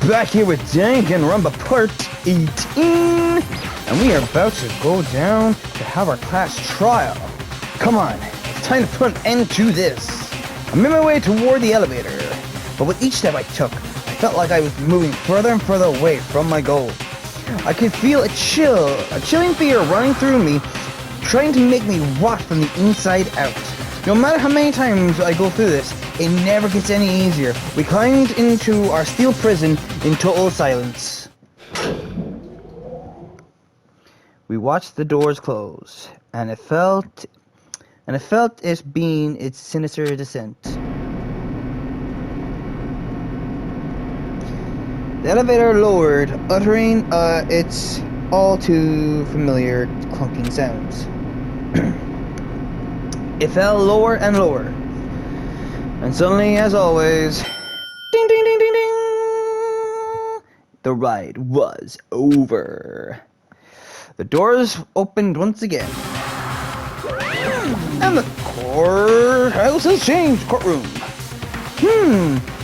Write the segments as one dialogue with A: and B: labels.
A: back here with Danganronpa Part 18, and we are about to go down to have our class trial. Come on, it's time to put an end to this. I'm on my way toward the elevator, but with each step I took, I felt like I was moving further and further away from my goal. I could feel a chilling fear running through me, trying to make me rot from the inside out. No matter how many times I go through this, it never gets any easier. We climbed into our steel prison in total silence. We watched the doors close, and it felt it being its sinister descent. The elevator lowered, uttering its all too familiar clunking sounds. It fell lower and lower. And suddenly, as always, ding ding ding ding ding, the ride was over. The doors opened once again. And the courthouse has changed. Courtroom.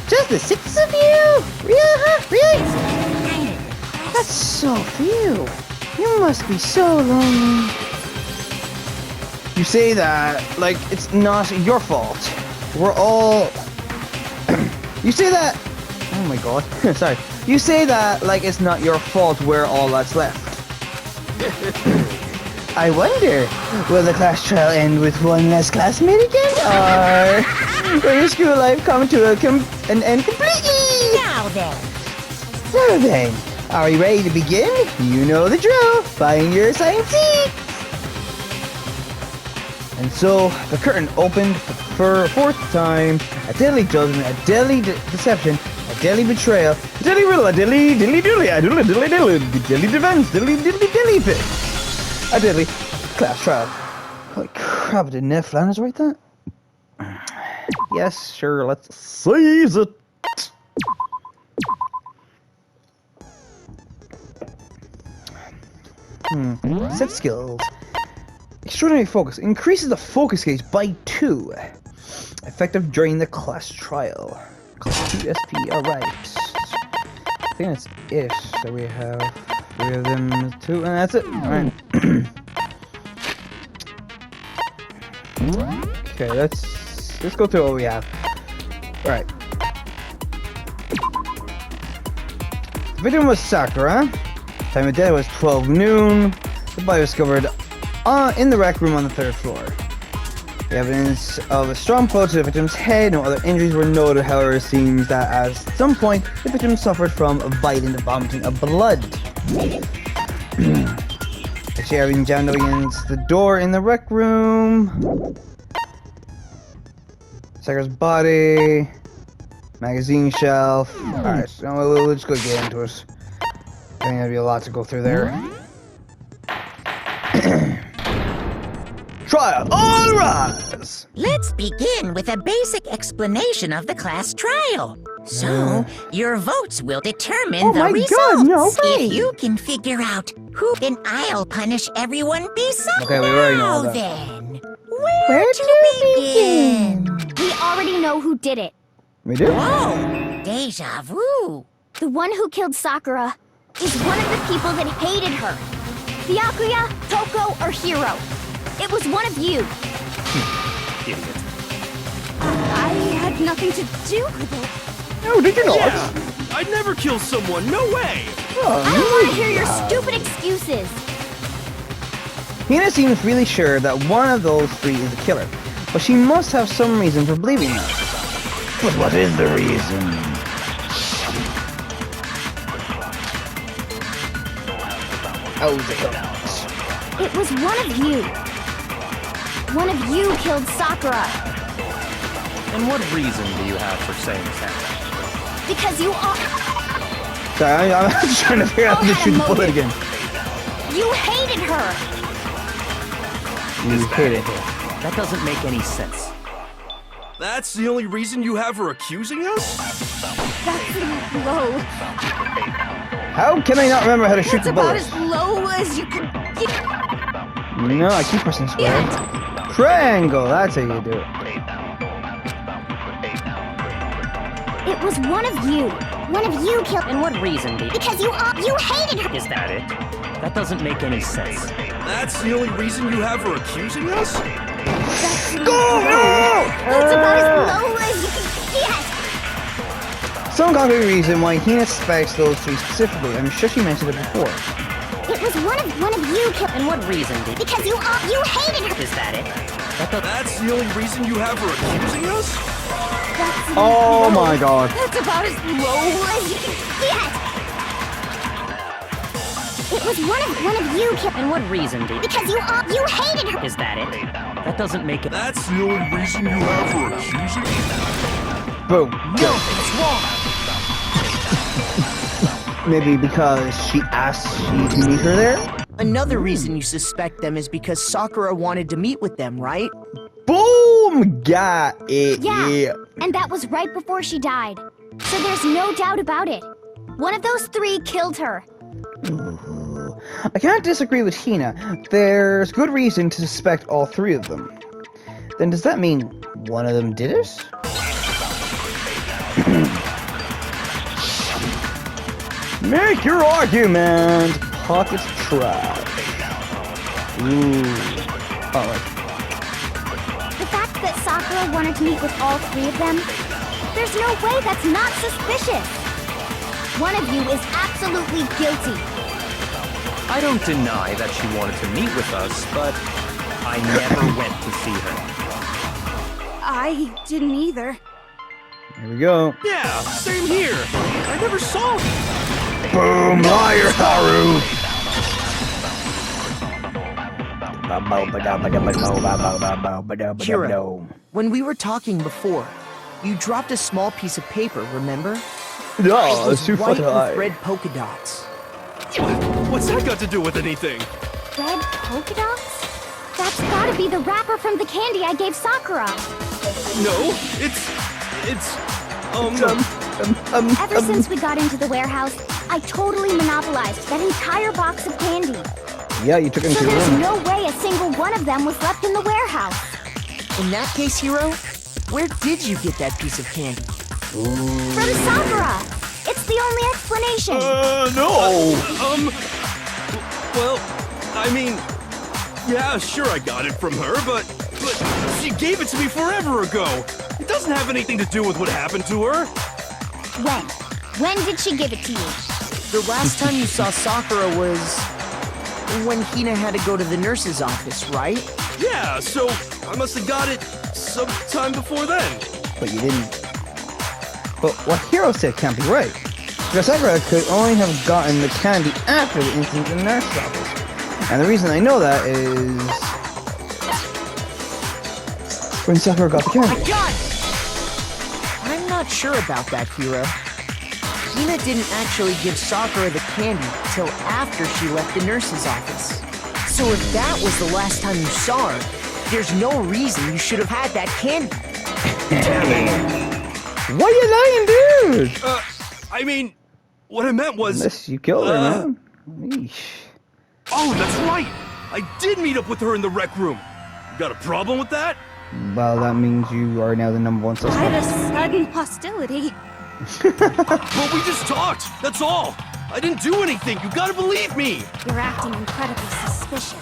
A: Just the six of you? Really? That's so few. You must be so lonely. You say that like it's not your fault. We're all... You say that... Oh my god. Sorry. You say that like it's not your fault we're all that's left. I wonder, will the class trial end with one less classmate again? Or will your school life come to an end completely?
B: Now then.
A: So then, are you ready to begin? You know the drill. Find your assigned seat. And so, the curtain opened for a fourth time. A deadly judgment, a deadly deception, a deadly betrayal, a deadly riddle, a deadly dilly-dilly, a deadly defense, dilly pit. A deadly class trial. Holy crap, did Ned Flanders write that? Yes, sure, let's seize it. Set skills. Extraordinary focus. Increases the focus gauge by 2. Effective during the class trial. Cost 2 SP, alright. I think that's it. So we have 3 of them, 2, and that's it. Alright. Okay, let's go through what we have. Alright. The victim was Sakura. Time of death was 12 noon. The body was discovered in the rec room on the 3rd floor. The evidence of a strong blow to the victim's head. No other injuries were noted. However, it seems that at some point the victim suffered from violent vomiting of blood. The chair being jammed up against the door in the rec room. Sakura's body. Magazine shelf. Alright, so we'll just go get into it. I think there'd be a lot to go through there. Trial all rise!
B: Let's begin with a basic explanation of the class trial. So, your votes will determine the results.
A: God, no way.
B: If you can figure out who, then I'll punish everyone beside.
A: Okay, we already know that.
B: Then, where to begin?
C: We already know who did it.
A: We do?
B: Whoa! Deja vu.
C: The one who killed Sakura is one of the people that hated her. Byakuya, Toko, or Hiro. It was one of you.
D: Idiot.
C: I had nothing to do with it.
A: No, did you not?
D: Yeah, I'd never kill someone, no way!
C: I don't want to hear your stupid excuses.
A: Hina seems really sure that one of those 3 is the killer, but she must have some reason for believing that. But what is the reason? Oh,
C: It was one of you. One of you killed Sakura.
D: And what reason do you have for saying that?
C: Because you are...
A: Sorry, I'm just trying to figure out how to shoot the bullet again.
C: You hated her.
A: You hated her.
D: That doesn't make any sense. That's the only reason you have for accusing us?
C: That's low.
A: How can I not remember how to shoot the bullet?
C: That's about as low as you could...
A: No, I keep pressing square. Triangle, that's how you do it.
C: It was one of you. one of you killed...
E: And what reason, Dee?
C: Because you hated her!
E: Is that it? That doesn't make any sense.
D: That's the only reason you have her accusing us?
C: That's about as low as you can get!
A: Some concrete reason why Hina suspects those three specifically. I'm sure she mentioned it before.
C: It was one of you killed...
E: And what reason, Dee?
C: Because you hated her!
E: Is that it?
D: That's the only reason you have her accusing us?
A: Oh my god.
C: That's about as low as you can get! It was one of you killed...
E: And what reason, Dee?
C: Because you hated her!
E: Is that it? That doesn't make it...
D: That's the only reason you have her accusing us?
A: Boom.
E: No, it's wrong!
A: Maybe because she asked she to meet her there?
F: Another reason you suspect them is because Sakura wanted to meet with them, right?
A: Boom! Got it.
C: Yeah. And that was right before she died. So there's no doubt about it. One of those three killed her.
A: Ooh. I can't disagree with Hina. There's good reason to suspect all three of them. Then does that mean one of them did it? Make your argument! Pocket's trash. Ooh. Alright.
C: The fact that Sakura wanted to meet with all three of them, there's no way that's not suspicious. One of you is absolutely guilty.
E: I don't deny that she wanted to meet with us, but I never went to see her.
C: I didn't either.
A: Here we go.
D: Yeah, same here. I never saw her.
A: Boom! Liar, Haru!
F: Kira, when we were talking before, you dropped a small piece of paper, remember?
A: No,
F: It
A: it's
F: was
A: too
F: white
A: fucking
F: with
A: high.
F: red polka dots.
D: What's that got to do with anything?
C: Red polka dots? That's gotta be the wrapper from the candy I gave Sakura.
D: No, it's
C: Ever since we got into the warehouse, I totally monopolized that entire box of candy.
A: Yeah, you took him
C: So
A: to the
C: there's
A: room.
C: no way a single one of them was left in the warehouse.
F: In that case, Hiro, where did you get that piece of candy?
C: From Sakura! It's the only explanation.
A: No!
D: Well, I mean, yeah, sure I got it from her, but she gave it to me forever ago. It doesn't have anything to do with what happened to her.
C: When? When did she give it to you?
F: The last time you saw Sakura was when Hina had to go to the nurse's office, right?
D: Yeah, so I must have got it sometime before then.
A: But you didn't. But what Hiro said can't be right. Because Sakura could only have gotten the candy after the incident in the nurse's office. And the reason I know that is when Sakura got the candy.
F: I'm not sure about that, Hiro. Hina didn't actually give Sakura the candy till after she left the nurse's office. So if that was the last time you saw her, there's no reason you should have had that candy.
A: Why you lying, dude?
D: I mean, what I meant was...
A: Unless you killed her, man. Eesh.
D: Oh, that's right! I did meet up with her in the rec room. You got a problem with that?
A: Well, that means you are now the #1 suspect.
C: Quite a sudden hostility.
D: But we just talked, that's all. I didn't do anything, you gotta believe me.
C: You're acting incredibly suspicious.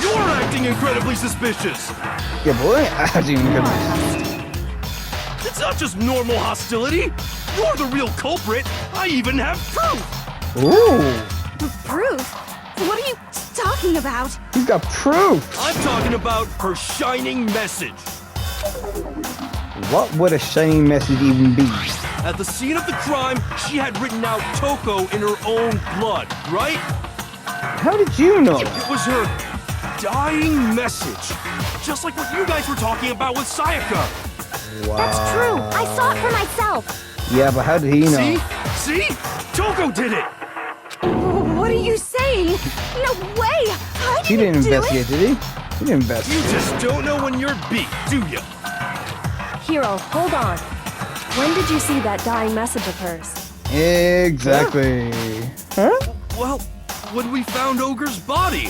D: You're acting incredibly suspicious.
A: Yeah, boy, I didn't even
D: It's not just normal hostility. You're the real culprit. I even have proof.
A: Ooh,
C: Proof? What are you talking about?
A: he's got proof.
D: I'm talking about her shining message.
A: What would a shining message even be?
D: At the scene of the crime, she had written out Toko in her own blood, right?
A: How did you know?
D: It was her dying message. Just like what you guys were talking about with Sayaka.
A: Wow.
C: That's true. I saw it for myself.
A: Yeah, but how did he know?
D: See? See? Toko did it!
C: What are you saying? No way! I
A: He didn't
C: do
A: investigate, did he? He didn't investigate.
D: You just don't know when you're beat, do you?
G: Hiro, hold on. When did you see that dying message of hers?
A: Exactly. Huh?
D: Well, when we found Ogre's body.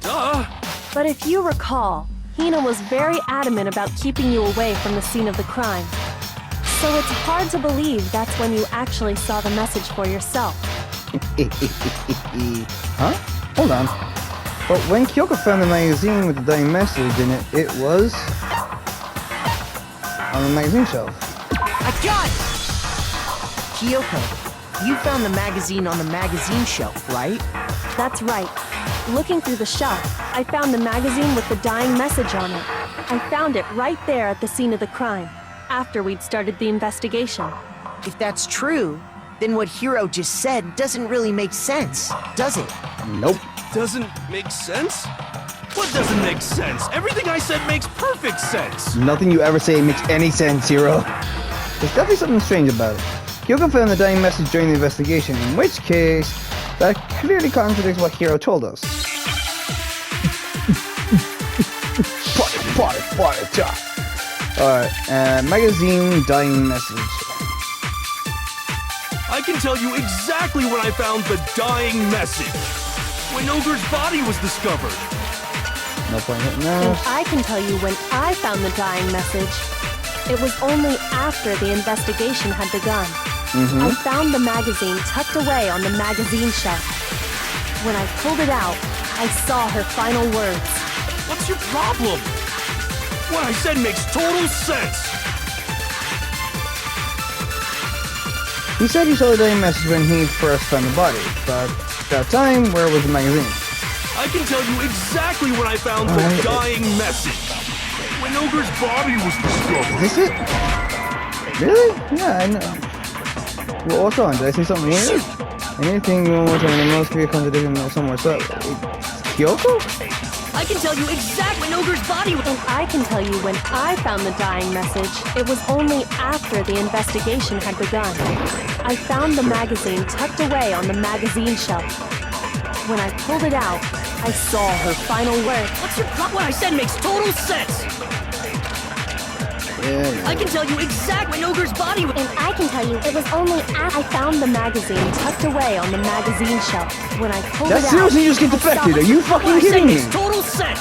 D: Duh.
G: But if you recall, Hina was very adamant about keeping you away from the scene of the crime. So it's hard to believe that's when you actually saw the message for yourself.
A: Huh? Hold on. But when Kyoko found the magazine with the dying message in it, it was on the magazine shelf.
F: I got it! Kyoko, you found the magazine on the magazine shelf, right?
G: That's right. Looking through the shelf, I found the magazine with the dying message on it. I found it right there at the scene of the crime, after we'd started the investigation.
F: If that's true, then what Hiro just said doesn't really make sense, does it?
A: Nope.
D: Doesn't make sense? What doesn't make sense? Everything I said makes perfect sense.
A: Nothing you ever say makes any sense, Hiro. There's definitely something strange about it. Kyoko found the dying message during the investigation, in which case, that clearly contradicts what Hiro told us. Party time. Alright, magazine dying message.
D: I can tell you exactly when I found the dying message. When Ogre's body was discovered.
A: No point hitting
G: And
A: that.
G: I can tell you when I found the dying message. It was only after the investigation had begun. I found the magazine tucked away on the magazine shelf. When I pulled it out, I saw her final words.
D: What's your problem? What I said makes total sense.
A: He said he saw the dying message when he first found the body, but that time, where was the magazine?
D: I can tell you exactly when I found the dying message. When Ogre's body was discovered.
A: Is this it? Really? Yeah, I know. Well, what's wrong? Did I say something weird? Anything one more time, there must be a contradiction somewhere. So, Kyoko?
F: I can tell you exactly when Ogre's body was...
G: And I can tell you when I found the dying message, it was only after the investigation had begun. I found the magazine tucked away on the magazine shelf. When I pulled it out, I saw her final words.
F: What's your problem? What I said makes total sense.
A: Yeah.
F: I can tell you exactly when Ogre's body was...
C: And I can tell you it was only after
G: I found the magazine tucked away on the magazine shelf. When I pulled
A: That
G: it out,
A: seriously just gets
G: I saw
A: defected.
G: her-
A: Are you
F: What
A: fucking
F: I said
A: kidding me?
F: makes total sense.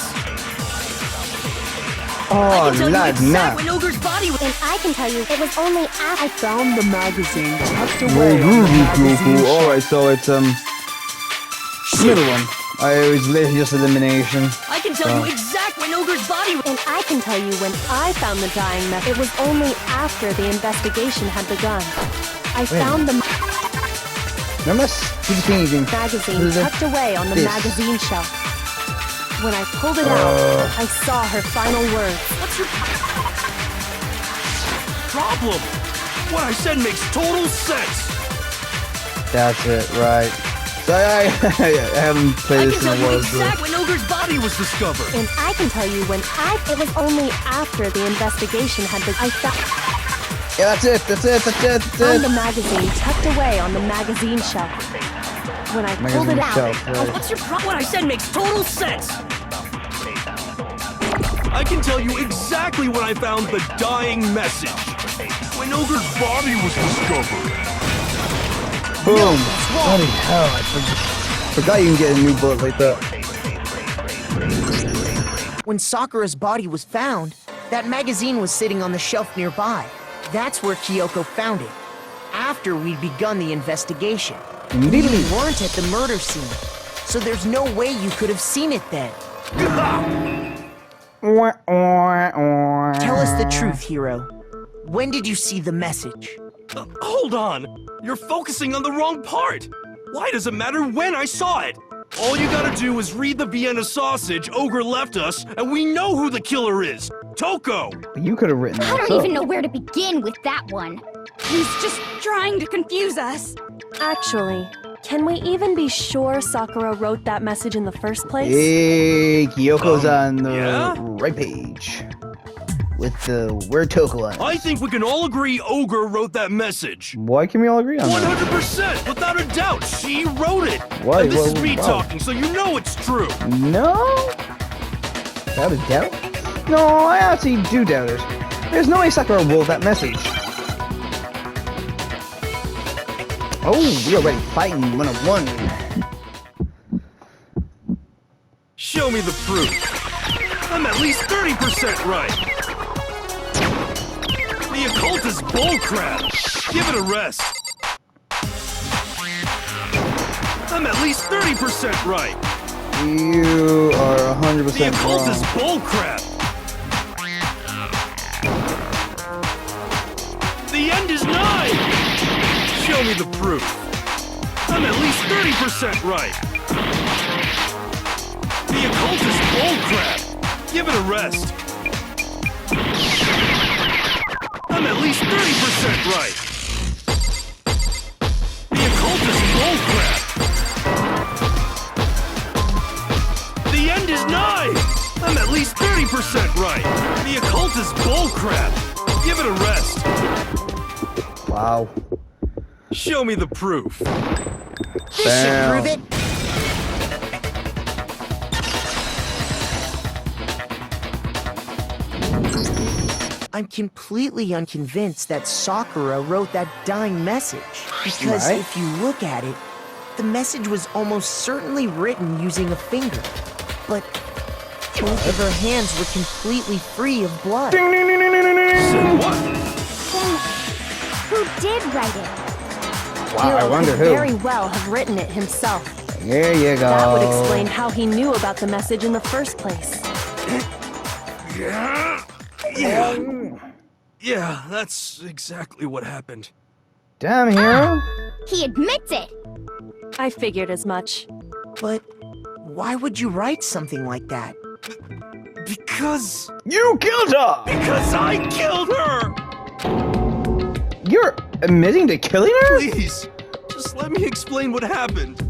F: I
A: Oh,
F: can tell you
A: lad,
F: exactly
A: nah.
F: when Ogre's body was...
C: And I can tell you it was only after
F: I found the magazine tucked
A: Whoa,
F: away on the magazine shelf.
A: Alright, so it's, middle one. I always live just elimination.
F: I can tell you exactly when Ogre's body was...
G: And I can tell you when I found the dying message. It was only after the investigation had begun. I found the
A: Remember Stephen
G: magazine tucked away on the
A: This.
G: magazine shelf. When I pulled it out, I saw her final words.
D: What's your problem? What I said makes total sense.
A: That's it, right. So I haven't
F: I
A: played
F: can
A: this in
F: tell
A: a
F: you
A: while. So.
F: exactly when Ogre's body was discovered.
G: And I can tell you when it was only after the investigation had begun. I
A: Yeah, that's it.
G: found the magazine tucked away on the magazine shelf. When I pulled it out,
A: Shelf, right.
F: What's your problem? What I said makes total sense.
D: I can tell you exactly when I found the dying message. When Ogre's body was discovered.
A: Boom. Bloody hell, I forgot you can get a new bullet like that.
F: When Sakura's body was found, that magazine was sitting on the shelf nearby. That's where Kyoko found it, after we'd begun the investigation.
A: Immediately.
F: We weren't at the murder scene, so there's no way you could have seen it then. Tell us the truth, Hiro. When did you see the message?
D: Hold on. You're focusing on the wrong part. Why does it matter when I saw it? All you gotta do is read the Vienna sausage Ogre left us, and we know who the killer is. Toko!
A: You could have written that.
C: I don't
A: so.
C: even know where to begin with that one. He's just trying to confuse us.
G: actually, can we even be sure Sakura wrote that message in the first place?
A: Hey, Kyoko's on the
D: yeah?
A: right page. With the word Toko on it.
D: I think we can all agree Ogre wrote that message.
A: Why can we all agree on that?
D: 100%, without a doubt, she wrote it.
A: Why?
D: And this is
A: Well,
D: me
A: wow.
D: talking, so you know it's true.
A: No? Without a doubt? No, I actually do doubt it. There's no way Sakura wrote that message. Oh, we already fighting 101.
D: Show me the proof. I'm at least 30% right. The occult is bullcrap! Give it a rest! I'm at least 30% right!
A: You are 100%
D: The occult
A: wrong.
D: is bullcrap! The end is nigh! Show me the proof. I'm at least 30% right! The occult is bullcrap! Give it a rest! I'm at least 30% right! The occult is bullcrap! The end is nigh! I'm at least 30% right! The occult is bullcrap! Give it a rest!
A: Wow.
D: Show me the proof.
B: This should prove it.
F: I'm completely unconvinced that Sakura wrote that dying message. Because
A: Right.
F: if you look at it, the message was almost certainly written using a finger. But both of her hands were completely free of blood.
D: Say what?
C: Then, who did write it?
A: Wow, I
G: Hiro
A: wonder
G: could
A: who.
G: very well have written it himself.
A: There you go.
G: That would explain how he knew about the message in the first place.
D: Yeah, that's exactly what happened.
A: Damn, Hero.
C: He admits it!
G: I figured as much.
F: But why would you write something like that?
D: Because
A: You killed her!
D: I killed her!
A: You're admitting to killing her?
D: Please, just let me explain what happened.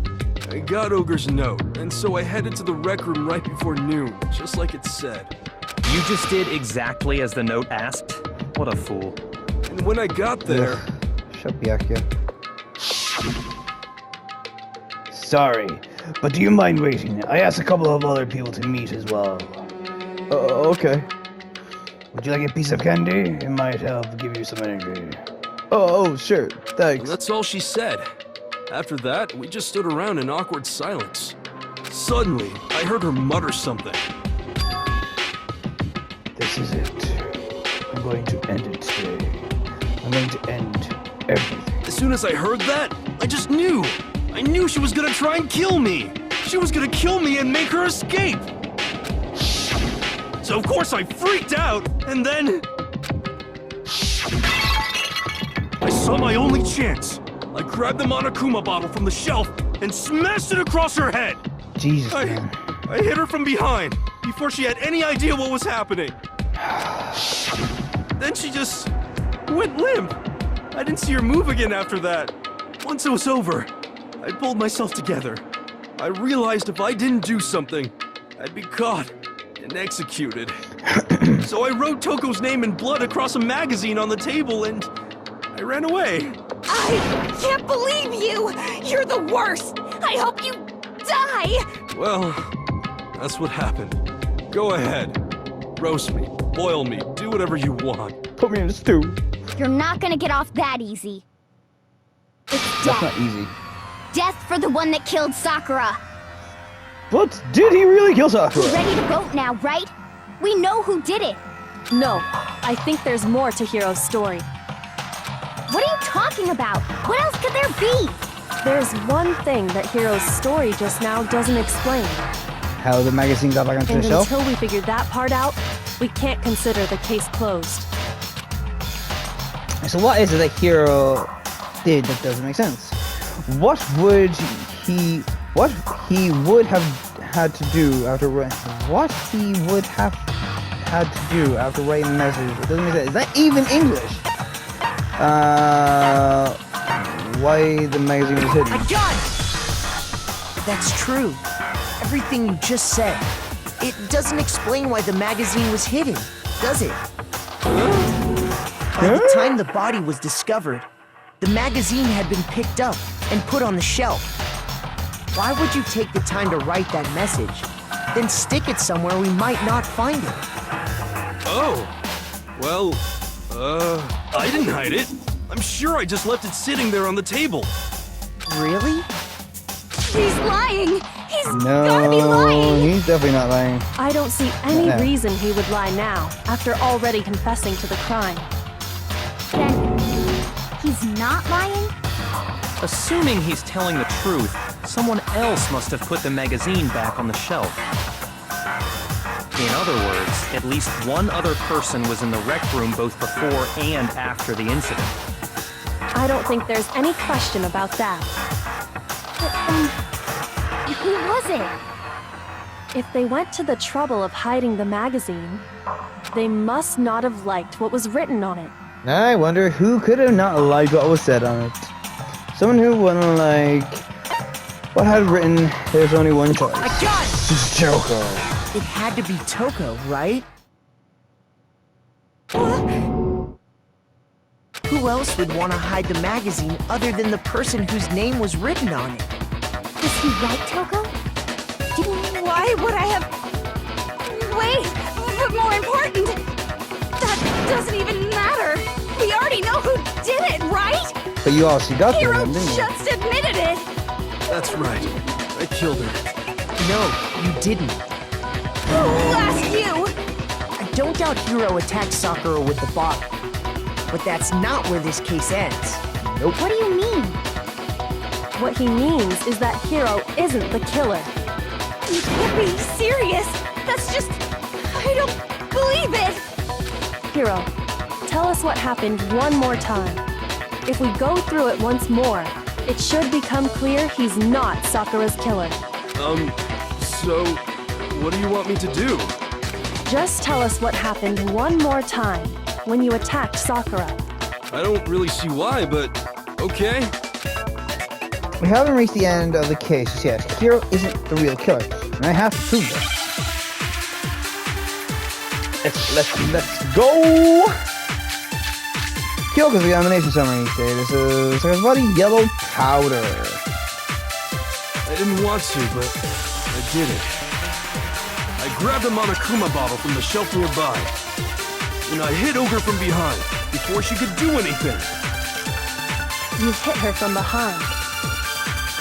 D: I got Ogre's note, and so I headed to the rec room right before noon, just like it said.
E: You just did exactly as the note asked? What a fool.
D: And when I got there,
A: Shapiakia. Sorry, but do you mind waiting? I asked a couple of other people to meet as well. Okay. Would you like a piece of candy? It might help give you some energy. Oh, sure. Thanks.
D: that's all she said. After that, we just stood around in awkward silence. Suddenly, I heard her mutter something.
A: This is it. I'm going to end it today. I'm going to end everything.
D: As soon as I heard that, I just knew. I knew she was gonna try and kill me. She was gonna kill me and make her escape. So of course I freaked out, and then I saw my only chance. I grabbed the Monokuma bottle from the shelf and smashed it across her head.
A: Jesus, man.
D: I hit her from behind before she had any idea what was happening. Then she just went limp. I didn't see her move again after that. Once it was over, I pulled myself together. I realized if I didn't do something, I'd be caught and executed. So I wrote Toko's name in blood across a magazine on the table and I ran away.
C: I can't believe you! You're the worst! I hope you die!
D: Well, that's what happened. Go ahead. Roast me, boil me, do whatever you want.
A: Put me in a stew.
C: You're not gonna get off that easy. It's
A: That's
C: death.
A: not easy.
C: Death for the one that killed Sakura.
A: But did he really kill Sakura?
C: You're ready to vote now, right? We know who did it.
G: No, I think there's more to Hiro's story.
C: What are you talking about? What else could there be?
G: There's one thing that Hiro's story just now doesn't explain.
A: How the magazine got back onto
G: And
A: the shelf?
G: until we figure that part out, we can't consider the case closed.
A: So what is it that Hiro did that doesn't make sense? What he would have had to do after writing the message? It doesn't make sense. Is that even English? Why the magazine was hidden?
F: I got it! That's true. Everything you just said. It doesn't explain why the magazine was hidden, does it? By the time the body was discovered, the magazine had been picked up and put on the shelf. Why would you take the time to write that message, then stick it somewhere we might not find it?
D: Oh, well, I didn't hide it. I'm sure I just left it sitting there on the table.
F: Really?
C: He's lying! He's gotta be
A: No,
C: lying!
A: he's definitely not lying.
G: I don't see any
A: Yeah.
G: reason he would lie now, after already confessing to the crime.
C: Then, he's not lying?
E: Assuming he's telling the truth, someone else must have put the magazine back on the shelf. In other words, at least one other person was in the rec room both before and after the incident.
G: I don't think there's any question about that.
C: But who was it?
G: If they went to the trouble of hiding the magazine, they must not have liked what was written on it.
A: I wonder who could have not liked what was said on it. Someone who wouldn't like what had written, there's only one choice.
F: I got it!
A: It's Joko.
F: It had to be Toko, right? Who else would want to hide the magazine other than the person whose name was written on it?
C: Was he right, Toko? Why would I have... Wait, but more important, that doesn't even matter. We already know who did it, right?
A: But you also got
C: Hiro
A: them, didn't you?
C: just admitted it.
D: That's right. I killed her.
F: No, you didn't.
C: Who asked you?
F: I don't doubt Hiro attacked Sakura with the bottle. But that's not where this case ends.
A: Nope.
C: What do you mean?
G: What he means is that Hiro isn't the killer.
C: You can't be serious. That's just... I don't believe it.
G: Hiro, tell us what happened one more time. If we go through it once more, it should become clear he's not Sakura's killer.
D: So, what do you want me to do?
G: Just tell us what happened one more time when you attacked Sakura.
D: I don't really see why, but okay.
A: We haven't reached the end of the case yet. Hiro isn't the real killer, and I have to prove this. Let's go! Kyoko's examination summary status is Sakura's body yellow powder.
D: I didn't want to, but I did it. I grabbed a Monokuma bottle from the shelf nearby, and I hit Ogre from behind before she could do anything.
G: You hit her from behind.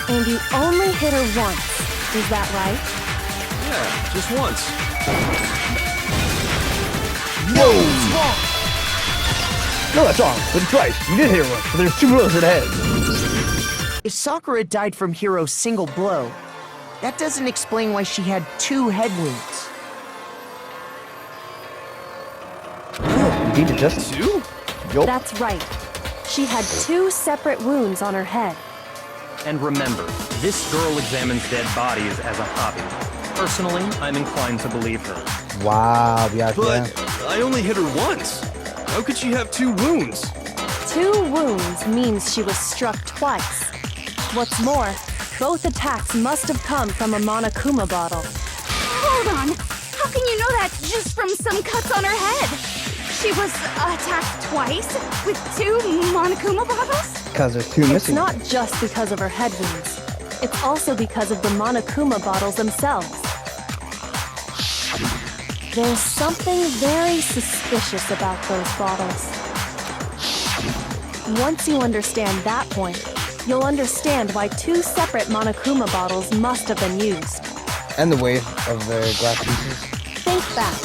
G: And you only hit her once. Is that right?
D: Yeah, just once.
A: Whoa! No, that's wrong. But it's right. You did hit her once, but there's 2 blows to the head.
F: If Sakura died from Hiro's single blow, that doesn't explain why she had 2 head wounds.
A: You beat it just
D: 2?
A: Yup.
G: That's right. She had 2 separate wounds on her head.
E: And remember, this girl examines dead bodies as a hobby. Personally, I'm inclined to believe her.
A: Wow, yeah.
D: But I only hit her once. How could she have 2 wounds?
G: 2 wounds means she was struck twice. What's more, both attacks must have come from a Monokuma bottle.
C: Hold on. How can you know that just from some cuts on her head? She was attacked twice with 2 Monokuma bottles?
A: Because there's 2
G: It's
A: missing.
G: not just because of her head wounds. It's also because of the Monokuma bottles themselves. There's something very suspicious about those bottles. Once you understand that point, you'll understand why 2 separate Monokuma bottles must have been used.
A: And the weight of the glass pieces.
G: Think back.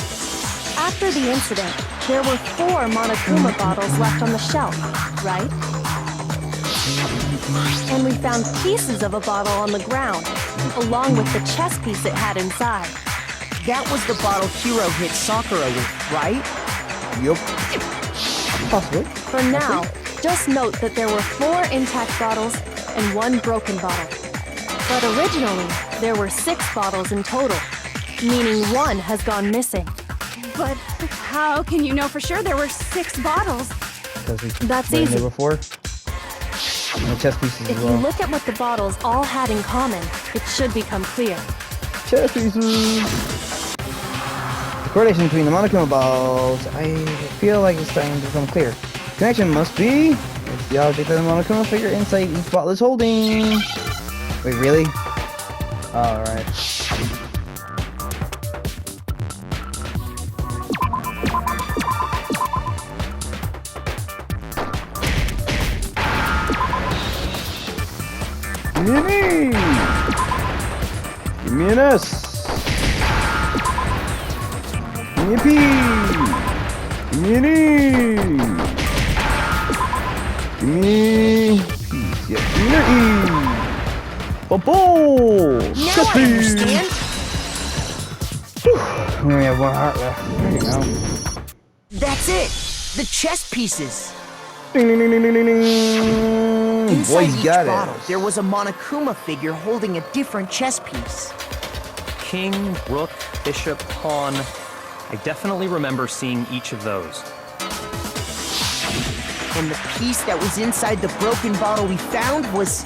G: After the incident, there were 4 Monokuma bottles left on the shelf, right? And we found pieces of a bottle on the ground, along with the chess piece it had inside.
F: That was the bottle Hiro hit Sakura with, right?
A: Yup. Possibly.
G: For now, just note that there were 4 intact bottles and 1 broken bottle. But originally, there were 6 bottles in total, meaning 1 has gone missing.
C: But how can you know for sure there were 6 bottles?
A: Because we
G: That's
A: were in there
G: easy.
A: before. And the chest pieces
G: If
A: as
G: you
A: well.
G: look at what the bottles all had in common, it should become clear.
A: Chest pieces. The correlation between the Monokuma balls, I feel like it's starting to become clear. The connection must be it's the object that the Monokuma figure inside each bottle is holding. Wait, really? Alright. Give me! Give me an S! Give me a P! Give me an E! Give me peace. Yeah, give me your E. Boom!
F: Now
A: Chest
F: I
A: piece.
F: understand.
A: We only have one heart left. There you go.
F: That's it. The chess pieces.
A: Ding, ding, ding, ding, ding, ding.
F: Inside
A: Boy's
F: each
A: got
F: bottle,
A: it.
F: there was a Monokuma figure holding a different chess piece.
E: King, rook, bishop, pawn. I definitely remember seeing each of those.
F: And the piece that was inside the broken bottle we found was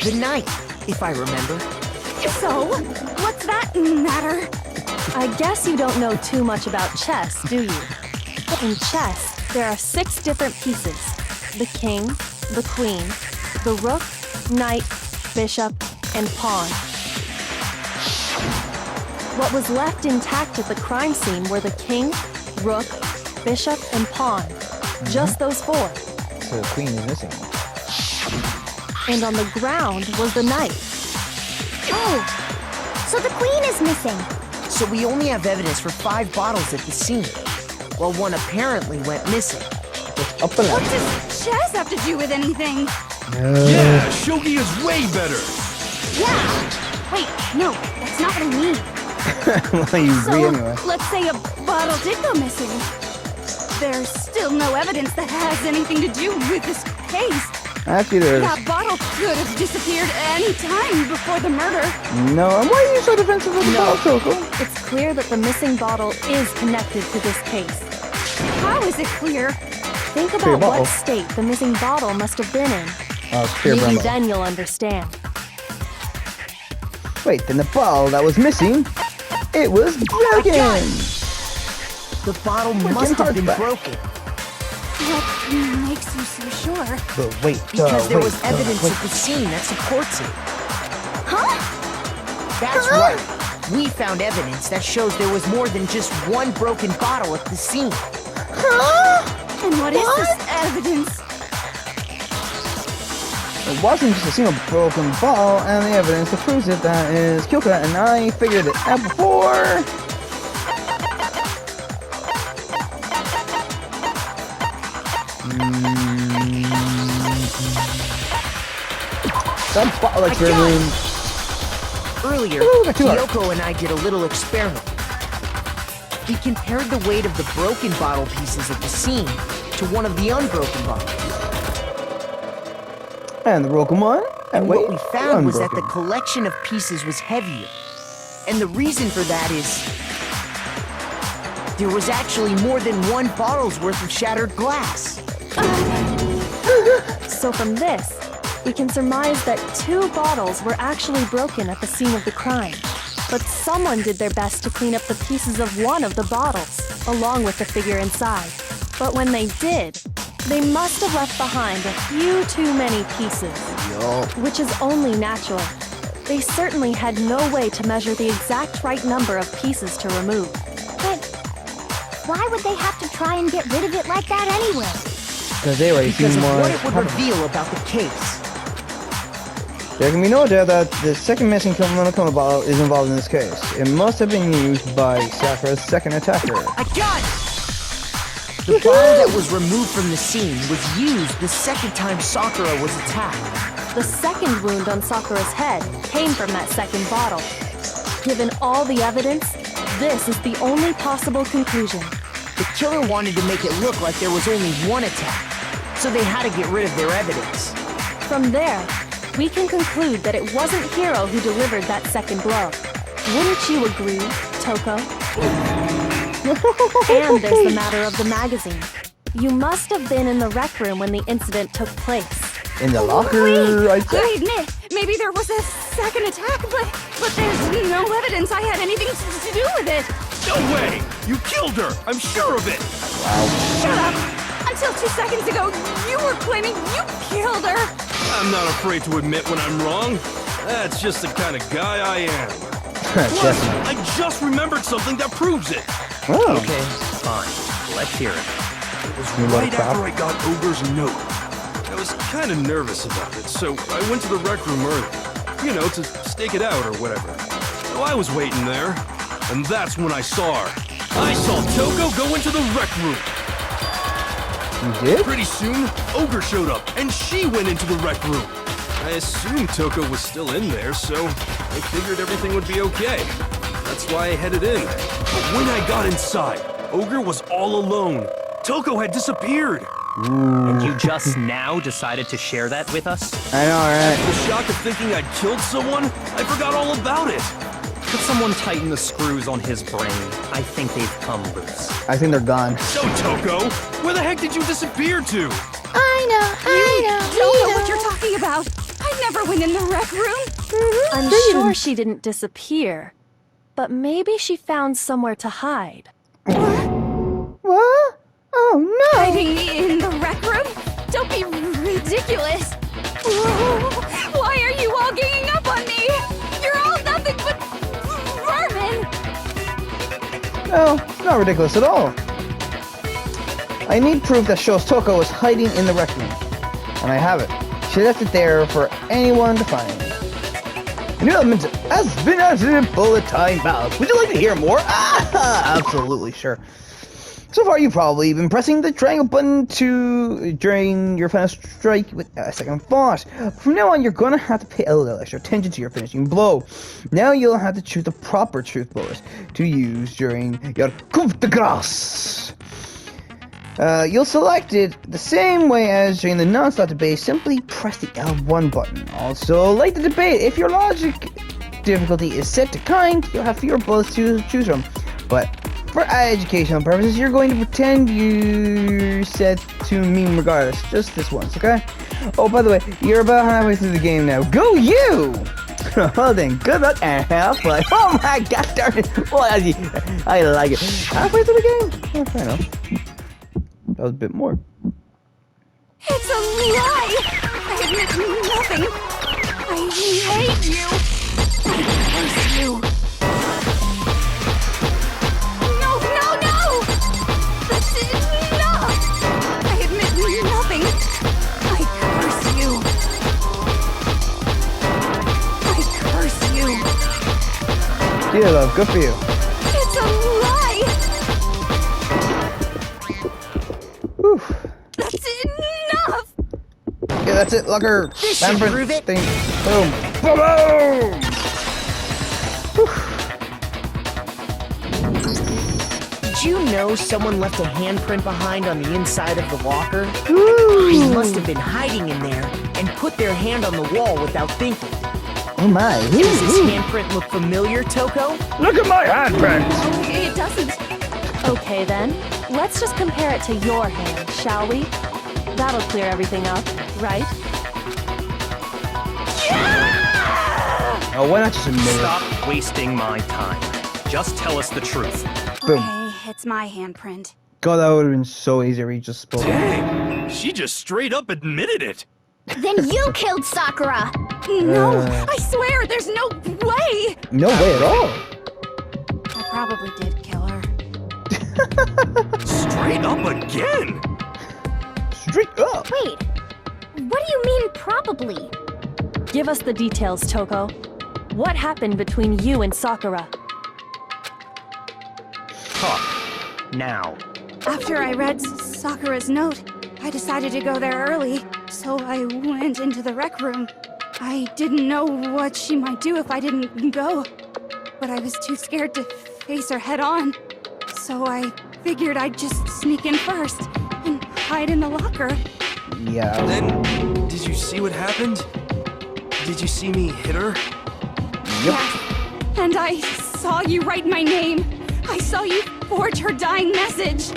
F: the knight, if I remember.
C: So, what's that matter?
G: I guess you don't know too much about chess, do you? In chess, there are 6 different pieces. The king, the queen, the rook, knight, bishop, and pawn. What was left intact at the crime scene were the king, rook, bishop, and pawn. Just those 4.
A: So the queen is missing.
G: And on the ground was the knight.
C: Oh, so the queen is missing.
F: So we only have evidence for 5 bottles at the scene, while one apparently went missing.
A: Up and
C: What
A: up.
C: does chess have to do with anything?
D: Yeah, shogi is way better.
C: Yeah. Wait, no, that's not what I mean.
A: Well, you agree
C: So,
A: anyway.
C: let's say a bottle did go missing. There's still no evidence that has anything to do with this case.
A: Actually, there's
C: That bottle could have disappeared any time before the murder.
A: no. And why are you so defensive of the ball, Coco?
G: It's clear that the missing bottle is connected to this case.
C: How is it clear?
G: Think
A: Clear
G: about
A: bottle.
G: what state the missing bottle must have been in.
A: Oh, it's clear
G: Maybe
A: Brembo.
G: then you'll understand.
A: Wait, then the ball that was missing, it was broken.
F: The bottle
A: We're
F: must
A: getting
F: have been
A: hard back.
F: broken,
C: What makes you so sure?
A: But wait,
F: because there
A: wait,
F: was evidence
A: wait.
F: at the scene that supports it.
C: Huh?
F: That's right. We found evidence that shows there was more than just one broken bottle at the scene.
C: And what is this evidence?
A: It wasn't just a single broken ball, and the evidence that proves it, that is Kyoka, and I figured it out before. That bottle
F: I got it.
A: experiment.
F: Earlier,
A: Ooh, got 2 out.
F: Kyoko and I did a little experiment. We compared the weight of the broken bottle pieces at the scene to one of the unbroken bottles.
A: And the broken one.
F: And
A: wait,
F: what we found was that the
A: unbroken.
F: collection of pieces was heavier. And the reason for that is there was actually more than one bottle's worth of shattered glass.
G: So from this, we can surmise that 2 bottles were actually broken at the scene of the crime. But someone did their best to clean up the pieces of one of the bottles, along with the figure inside. But when they did, they must have left behind a few too many pieces. Which is only natural. They certainly had no way to measure the exact right number of pieces to remove.
C: But why would they have to try and get rid of it like that anyway?
A: Because they already
F: Because
A: seen
F: of
A: more.
F: what it would reveal about the case.
A: There can be no doubt that the second missing Monokuma bottle is involved in this case. It must have been used by Sakura's second attacker.
F: I got it! The bottle that was removed from the scene was used the second time Sakura was attacked.
G: The second wound on Sakura's head came from that second bottle. Given all the evidence, this is the only possible conclusion.
F: The killer wanted to make it look like there was only one attack, so they had to get rid of their evidence.
G: From there, we can conclude that it wasn't Hiro who delivered that second blow. Wouldn't you agree, Toko? And there's the matter of the magazine. You must have been in the rec room when the incident took place.
A: In the locker,
C: Wait,
A: I
C: I admit, maybe there was a second attack, but there's no evidence I had anything to do with it.
D: No way! You killed her! I'm sure of it!
C: Shut up! Until 2 seconds ago, you were claiming you killed her.
D: I'm not afraid to admit when I'm wrong. That's just the kind of guy I am. Plus,
A: Definitely.
D: I just remembered something that proves it.
A: Oh.
E: Okay, fine. Let's hear it.
D: It was
A: You
D: right
A: like that?
D: after I got Ogre's note. I was kind of nervous about it, so I went to the rec room early. You know, to stake it out or whatever. So I was waiting there, and that's when I saw her. I saw Toko go into the rec room.
A: You did?
D: Pretty soon, Ogre showed up, and she went into the rec room. I assumed Toko was still in there, so I figured everything would be okay. That's why I headed in. But when I got inside, Ogre was all alone. Toko had disappeared.
E: And you just now decided to share that with us?
A: I know, right?
D: The shock of thinking I'd killed someone, I forgot all about it.
E: Could someone tighten the screws on his brain? I think they've come loose.
A: I think they're gone.
D: So, Toko, where the heck did you disappear to?
C: I don't know what you're talking about. I never went in the rec room.
G: I'm sure she didn't disappear, but maybe she found somewhere to hide.
A: What? Oh no!
C: Hiding in the rec room? Don't be ridiculous. Why are you all ganging up on me? You're all nothing but vermin.
A: No, it's not ridiculous at all. I need proof that shows Toko was hiding in the rec room. And I have it. She left it there for anyone to find. A new element has been added in bullet time mouse. Would you like to hear more? Ah, absolutely, sure. So far, you've probably been pressing the triangle button during your final strike with a second thought. From now on, you're gonna have to pay a little extra attention to your finishing blow. Now you'll have to choose the proper truth bullet to use during your coup de grace. You'll select it the same way as during the non-stop debate. Simply press the L1 button. Also, like the debate, if your logic difficulty is set to kind, you'll have fewer bullets to choose from. But for educational purposes, you're going to pretend you're set to mean regardless. Just this once, okay? Oh, by the way, you're about halfway through the game now. Go you! Well then, good luck and have fun. Oh my god, darn it! Well, I like it. Halfway through the game? Oh, fair enough. That was a bit more.
C: It's a lie! I admit nothing. I hate you. I curse you. No! That's enough! I admit nothing. I curse you. I curse you.
A: Yeah, love, good for you.
C: It's a lie!
A: Whew.
C: That's enough!
A: Yeah, that's it, Lucker.
B: This should
A: Labyrinth
B: prove it.
A: thing. Boom. Boom, boom!
F: Did you know someone left a handprint behind on the inside of the locker?
A: Ooh.
F: They must have been hiding in there and put their hand on the wall without thinking.
A: Oh my.
F: Does this handprint look familiar, Toko?
A: Look at my handprint!
C: It doesn't.
G: Okay then, let's just compare it to your hand, shall we? That'll clear everything up, right?
A: Oh, why not just admit it?
E: Stop wasting my time. Just tell us the truth.
A: Boom.
C: Okay, it's my handprint.
A: God, that would have been so easy if he just spoke.
D: Dang, she just straight up admitted it.
C: Then you killed Sakura! No, I swear, there's no way!
A: No way at all.
C: I probably did kill her.
D: Straight up again.
A: Straight up.
C: Wait, what do you mean probably?
G: Give us the details, Toko. What happened between you and Sakura?
E: Talk. Now.
C: After I read Sakura's note, I decided to go there early, so I went into the rec room. I didn't know what she might do if I didn't go, but I was too scared to face her head on. So I figured I'd just sneak in first and hide in the locker.
A: Yeah.
D: Then, did you see what happened? Did you see me hit her?
A: Yep.
C: And I saw you write my name. I saw you forge her dying message.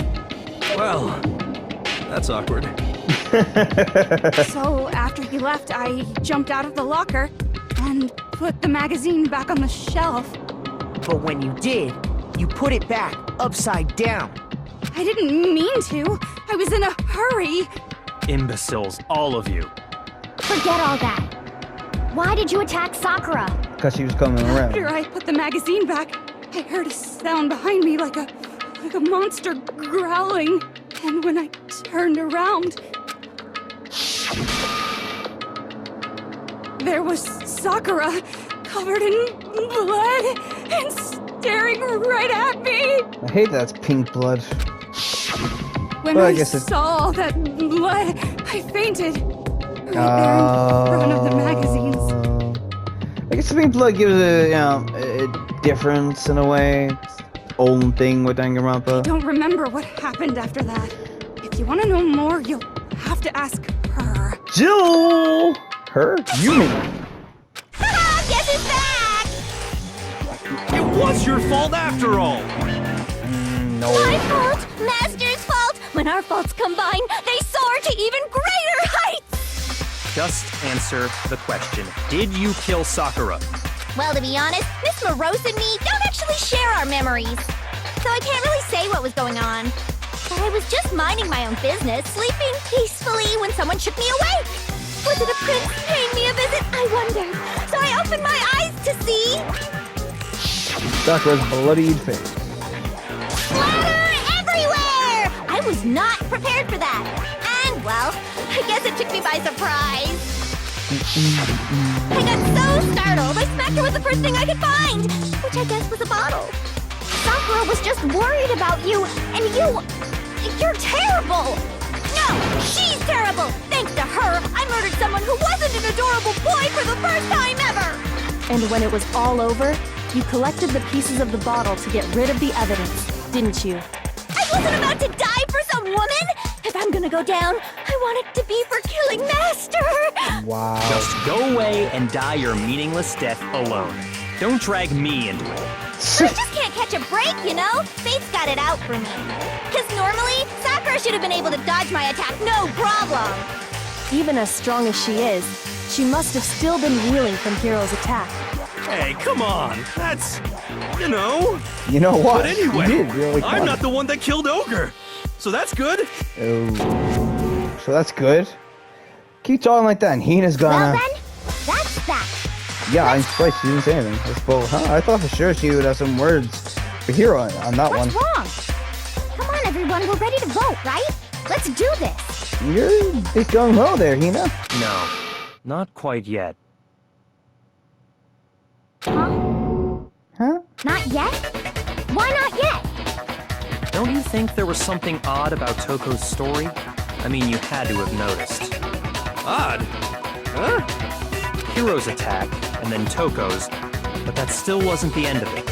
D: Well, that's awkward.
C: So after you left, I jumped out of the locker and put the magazine back on the shelf.
F: But when you did, you put it back upside down.
C: I didn't mean to. I was in a hurry.
E: Imbeciles, all of you.
H: Forget all that. Why did you attack Sakura?
A: Because she was coming around.
C: After I put the magazine back, I heard a sound behind me like a monster growling. And when I turned around, there was Sakura, covered in blood and staring right at me.
A: I hate that it's pink blood.
C: When
A: Well, I
C: I
A: guess it-
C: saw all that blood, I fainted. Right there in front of the magazines.
A: I guess the blood gives a difference in a way. It's the old thing with Danganronpa.
C: Don't remember what happened after that. If you want to know more, you'll have to ask her.
A: Jill! Her? You mean?
H: Haha, guess who's back?
D: It was your fault after all!
A: No.
H: My fault, Master's fault. When our faults combine, they soar to even greater heights.
E: Just answer the question. Did you kill Sakura?
H: Well, to be honest, Miss Morose and me don't actually share our memories. So I can't really say what was going on. But I was just minding my own business, sleeping peacefully when someone shook me awake. Was it a prince paying me a visit? I wondered. So I opened my eyes to see...
A: Sakura's bloodied face.
H: Splatter everywhere! I was not prepared for that. And, well, I guess it took me by surprise. I got so startled, I smacked her with the first thing I could find, which I guess was a bottle. Sakura was just worried about you, and you're terrible! No, she's terrible! Thanks to her, I murdered someone who wasn't an adorable boy for the first time ever!
G: And when it was all over, you collected the pieces of the bottle to get rid of the evidence, didn't you?
H: I wasn't about to die for some woman! If I'm gonna go down, I want it to be for killing Master!
A: Wow.
E: Just go away and die your meaningless death alone. Don't drag me into it.
H: I just can't catch a break, you know? Fate's got it out for me. Because normally, Sakura should have been able to dodge my attack, no problem!
G: Even as strong as she is, she must have still been reeling from Hiro's attack.
D: Hey, come on! That's... you know...
A: You know what?
D: But anyway,
A: You did really
D: I'm
A: fun.
D: not the one that killed Ogre! So that's good?
A: Oh. So that's good. Keep talking like that, and Hina's gonna...
H: Well then, that's that.
A: Yeah, I'm surprised she didn't say anything. That's bold, huh? I thought for sure she would have some words for Hiro on that one.
H: What's wrong? Come on, everyone, we're ready to vote, right? Let's do this.
A: You're a bit gung-ho there, Hina.
E: No, not quite yet.
A: Huh?
H: Not yet? Why not yet?
E: Don't you think there was something odd about Toko's story? I mean, you had to have noticed.
D: Odd? Huh?
E: Hiro's attack, and then Toko's, but that still wasn't the end of it.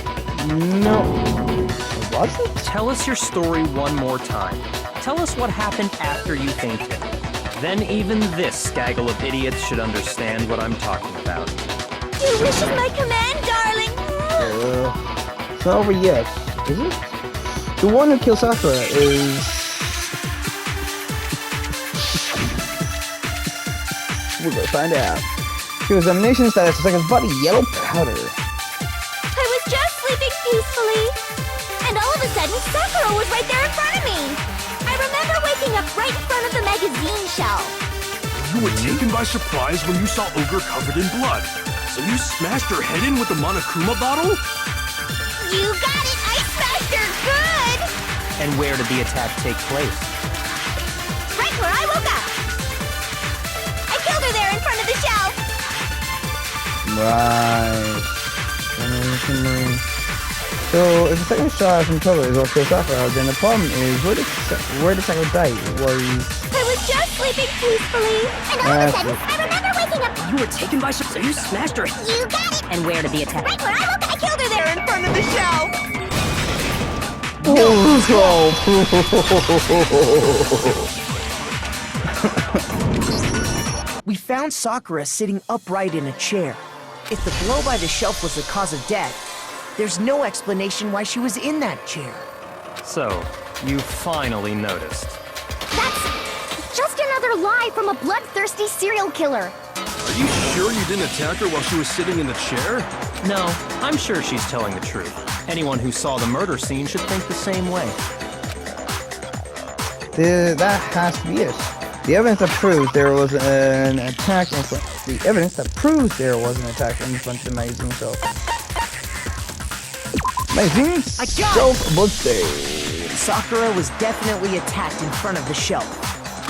A: No. Was it?
E: Tell us your story one more time. Tell us what happened after you fainted. Then even this gaggle of idiots should understand what I'm talking about.
H: Your wish is my command, darling.
A: It's not over yet, is it? The one who killed Sakura is... We're gonna find out. He was examination status is like his buddy, yellow powder.
H: I was just sleeping peacefully. And all of a sudden, Sakura was right there in front of me. I remember waking up right in front of the magazine shelf.
D: You were taken by surprise when you saw Ogre covered in blood. So you smashed her head in with the Monokuma bottle?
H: You got it! I smashed her good!
E: And where did the attack take place?
H: Right where I woke up. I killed her there in front of the shelf.
A: Right. So, if the second shot from Togo is what killed Sakura, then the problem is, where did Sakura die?
H: I was just sleeping peacefully. And all of a sudden, I remember waking up.
F: You were taken by surprise. You smashed her.
H: You got it!
F: And where did the attack?
H: Right where I woke up. I killed her there in front of the shelf.
F: We found Sakura sitting upright in a chair. If the blow by the shelf was the cause of death, there's no explanation why she was in that chair.
E: So, you finally noticed.
H: That's just another lie from a bloodthirsty serial killer.
D: Are you sure you didn't attack her while she was sitting in the chair?
E: No, I'm sure she's telling the truth. Anyone who saw the murder scene should think the same way.
A: That has to be it. The evidence that proves there was an attack in front. The evidence that proves there was an attack in front of the magazine shelf. Magazine shelf bloodstain.
F: Sakura was definitely attacked in front of the shelf.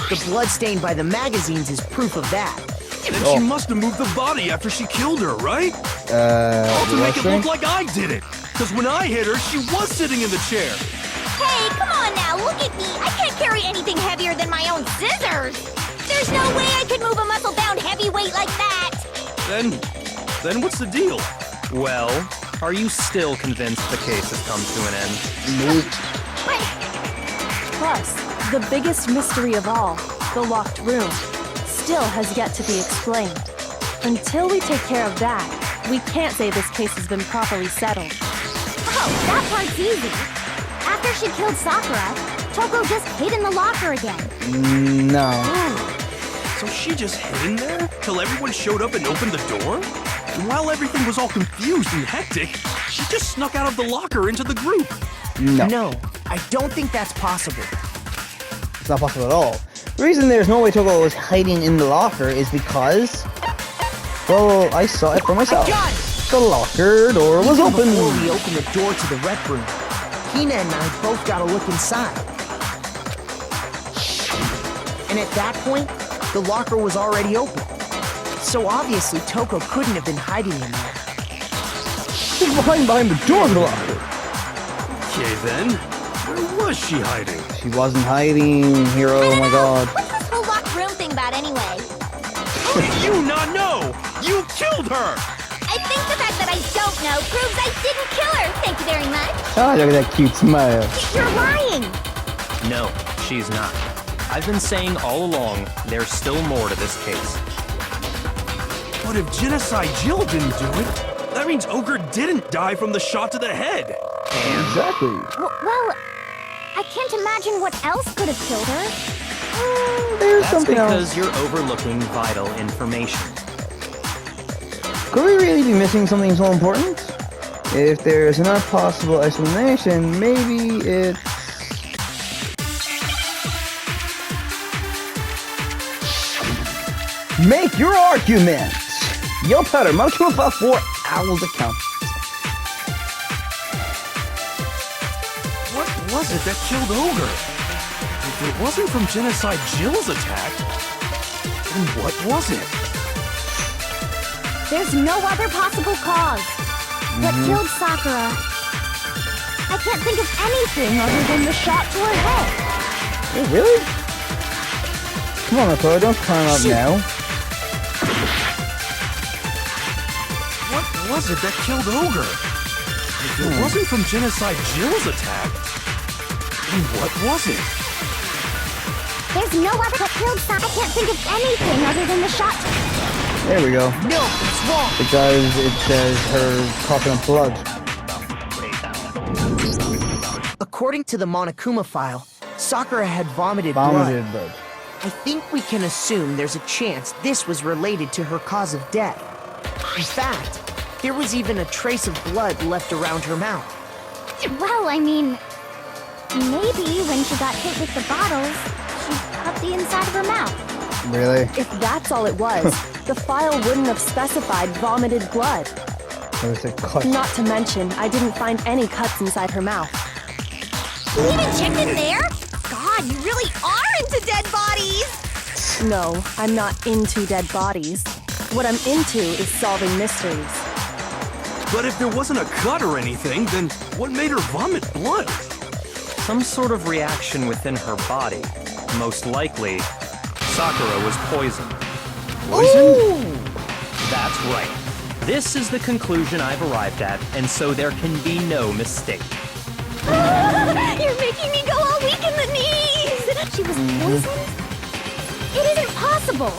F: The blood stain by the magazines is proof of that.
D: Then she must have moved the body after she killed her, right?
A: All
D: To make it look like I did it. Because when I hit her, she was sitting in the chair.
H: Hey, come on now, look at me. I can't carry any my own scissors. There's no way I could move a muscle-bound heavyweight like that.
D: Then what's the deal?
E: Well, are you still convinced the case has come to an end?
H: But
G: Plus, the biggest mystery of all, the locked room, still has yet to be explained. Until we take care of that, we can't say this case has been properly settled.
H: oh, that part's easy. After she killed Sakura, Toko just hid in the locker again.
A: No.
D: So she just hid in there till everyone showed up and opened the door? And while everything was all confused and hectic, she just snuck out of the locker into the group.
A: No.
F: No, I don't think that's possible.
A: It's not possible at all. The reason there's no way Toko was hiding in the locker is because, well, I saw it for myself. The locker door was open.
F: Before we open the door to the rec room, Hina and I both got a look inside. And at that point, the locker was already open. So obviously Toko couldn't have been hiding in there.
A: She's behind the door of the locker.
D: Okay then, where was she hiding?
A: She wasn't hiding, Hero. Oh my god.
H: What's this whole locked room thing about anyway?
D: How do you not know? You killed her!
H: I think the fact that I don't know proves I didn't kill her. Thank you very much.
A: Ah, look at that cute smile.
H: You're lying.
E: No, she's not. I've been saying all along, there's still more to this case.
D: But if Genocide Jill didn't do it, that means Ogre didn't die from the shot to the head.
A: Exactly.
H: Well, I can't imagine what else could have killed her.
A: There's
E: That's
A: something
E: because
A: else.
E: you're overlooking vital information.
A: Could we really be missing something so important? If there's an possible explanation, maybe it's... Make your argument! Yell powder, Monokuma File 4 Owl's account.
D: What was it that killed Ogre? If it wasn't from Genocide Jill's attack, then what was it?
H: There's no other possible cause. What killed Sakura? I can't think of anything other than the shot to her head.
A: Oh, really? Come on, Akora, don't climb up now.
D: What was it that killed Ogre? If it wasn't from Genocide Jill's attack, then what was it?
H: There's no other that killed Sakura. I can't think of anything other than the shot.
A: There we go.
F: No, it's wrong.
A: Because it says her coughing up blood.
F: According to the Monokuma file, Sakura had vomited
A: Vomited
F: blood.
A: blood.
F: I think we can assume there's a chance this was related to her cause of death. In fact, there was even a trace of blood left around her mouth.
H: Well, I mean, maybe when she got hit with the bottles, she cut the inside of her mouth.
A: Really?
G: If that's all it was, the file wouldn't have specified vomited blood.
A: That was a cut.
G: Not to mention, I didn't find any cuts inside her mouth.
H: You even checked in there? God, you really are into dead bodies!
G: No, I'm not into dead bodies. What I'm into is solving mysteries.
D: But if there wasn't a cut or anything, then what made her vomit blood?
E: Some sort of reaction within her body. Most likely, Sakura was poisoned.
D: Poisoned?
E: That's right. This is the conclusion I've arrived at, and so there can be no mistake.
H: You're making me go all weak in the knees! She was poisoned? It isn't possible!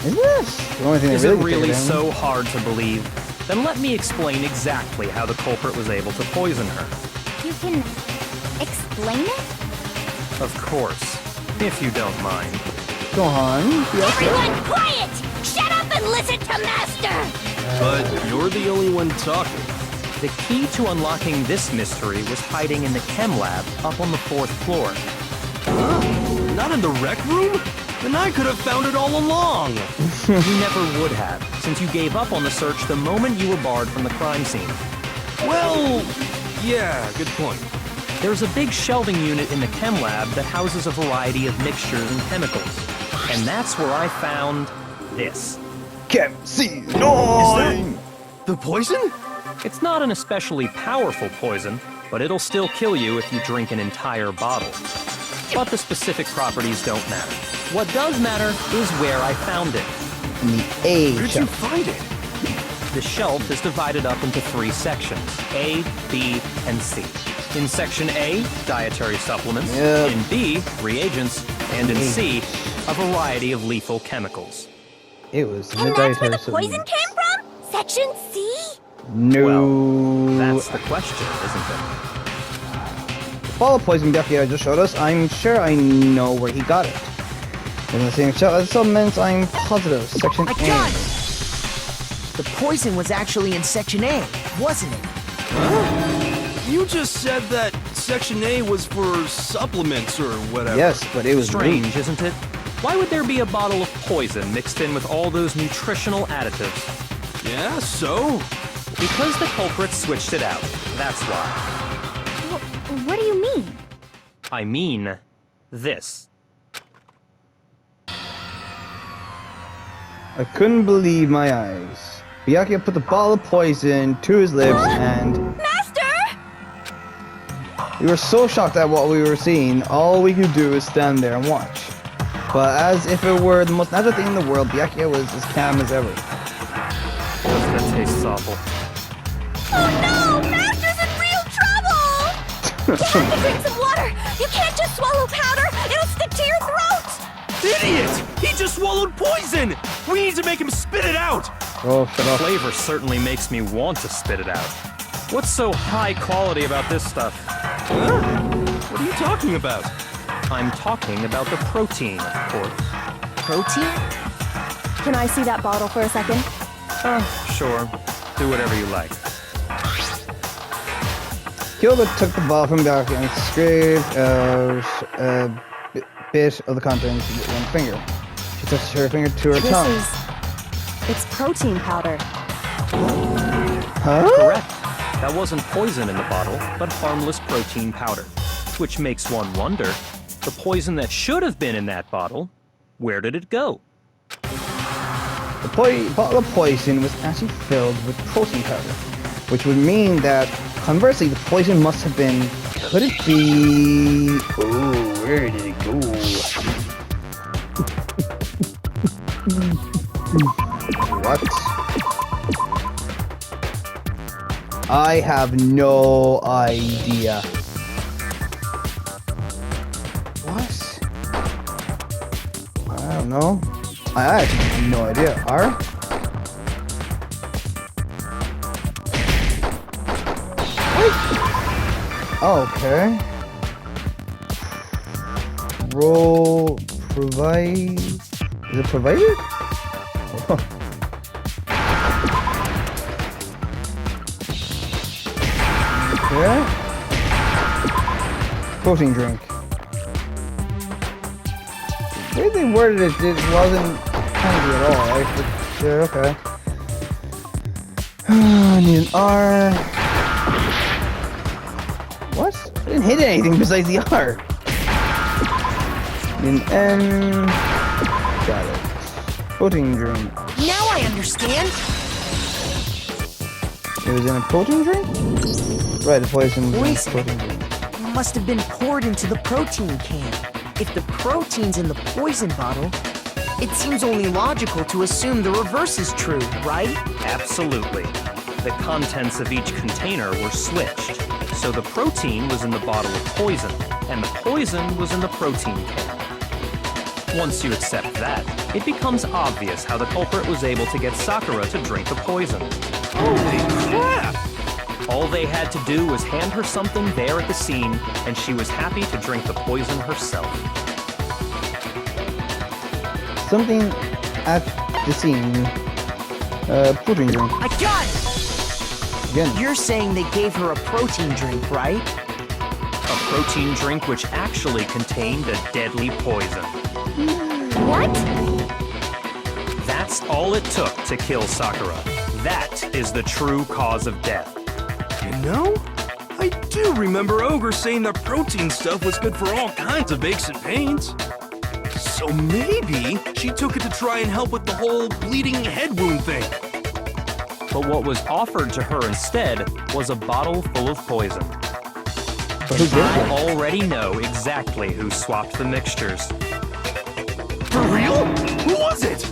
A: Is this? The only thing
E: Is
A: that
E: it
A: really
E: really
A: figured out.
E: so hard to believe? Then let me explain exactly how the culprit was able to poison her.
H: You can explain it?
E: Of course, if you don't mind.
A: Go on. Yes,
H: Everyone quiet! Shut up and listen to Master!
D: But you're the only one talking.
E: The key to unlocking this mystery was hiding in the chem lab up on the 4th floor.
D: Huh? Not in the rec room? Then I could have found it all along.
E: You never would have, since you gave up on the search the moment you were barred from the crime scene.
D: Well, yeah, good point.
E: There's a big shelving unit in the chem lab that houses a variety of mixtures and chemicals. And that's where I found this.
A: Can't see.
D: Is that the poison?
E: It's not an especially powerful poison, but it'll still kill you if you drink an entire bottle. But the specific properties don't matter. What does matter is where I found it.
A: In the A
D: Where'd you
A: shelf.
D: find it?
E: The shelf is divided up into 3 sections, A, B, and C. In Section A, dietary supplements.
A: Yep.
E: In B, reagents. And in C, a variety of lethal chemicals.
A: It was in
H: And
A: the
H: that's where
A: dietary
H: the poison
A: supplements.
H: came from? Section C?
A: No.
E: That's the question, isn't it?
A: Ball of poison Byakuya just showed us, I'm sure I know where he got it. In the same shelf as supplements, I'm positive. Section
F: I
A: A.
F: got it! The poison was actually in Section A, wasn't it?
D: You just said that Section A was for supplements or whatever.
A: Yes, but it was
E: Strange, isn't it? Why would there be a bottle of poison mixed in with all those nutritional additives?
D: Yeah, so?
E: Because the culprit switched it out. That's why.
H: What do you mean?
E: I mean, this.
A: I couldn't believe my eyes. Byakuya put the ball of poison to his lips and
H: Master!
A: we were so shocked at what we were seeing, all we could do was stand there and watch. But as if it were the most natural thing in the world, Byakuya was as calm as ever.
E: Doesn't it taste awful?
H: Oh no! Master's in real trouble! You have to drink some water! You can't just swallow powder! It'll stick to your throat!
D: Idiot! He just swallowed poison! We need to make him spit it out!
A: Oh, shut up.
E: Flavor certainly makes me want to spit it out. What's so high quality about this stuff?
D: Huh? What are you talking about?
E: I'm talking about the protein, of course.
F: Protein?
G: Can I see that bottle for a second?
E: Sure. Do whatever you like.
A: Kyoga took the ball from Byakuya and scraped a bit of the contents with one finger. She touched her finger to her tongue.
G: It's protein powder.
A: Huh?
E: Correct. That wasn't poison in the bottle, but harmless protein powder. Which makes one wonder, the poison that should have been in that bottle, where did it go?
A: The bottle of poison was actually filled with protein powder, which would mean that, conversely, the poison must have been... Could it be... Oh, where did it go? What? I have no idea. What? I don't know. I actually have no idea. R? Okay. Roll provide. Is it provided? Okay. Protein drink. The way they worded it, it wasn't handy at all, right? But, sure, okay. I need an R. What? I didn't hit anything besides the R. Need an N. Got it. Protein drink.
F: Now I understand.
A: It was in a protein drink? Right, the poison was in a
F: Poison.
A: protein drink.
F: Must have been poured into the protein can. If the protein's in the poison bottle, it seems only logical to assume the reverse is true, right?
E: Absolutely. The contents of each container were switched. So the protein was in the bottle of poison, and the poison was in the protein can. Once you accept that, it becomes obvious how the culprit was able to get Sakura to drink the poison.
D: Holy crap!
E: All they had to do was hand her something there at the scene, and she was happy to drink the poison herself.
A: Something at the scene. Protein drink.
F: I got it!
A: Again.
F: You're saying they gave her a protein drink, right?
E: A protein drink which actually contained a deadly poison.
H: What?
E: That's all it took to kill Sakura. That is the true cause of death.
D: You know, I do remember Ogre saying that protein stuff was good for all kinds of aches and pains. So maybe she took it to try and help with the whole bleeding head wound thing.
E: But what was offered to her instead was a bottle full of poison.
A: But who did
E: I
A: it?
E: already know exactly who swapped the mixtures.
D: For real? Who was it?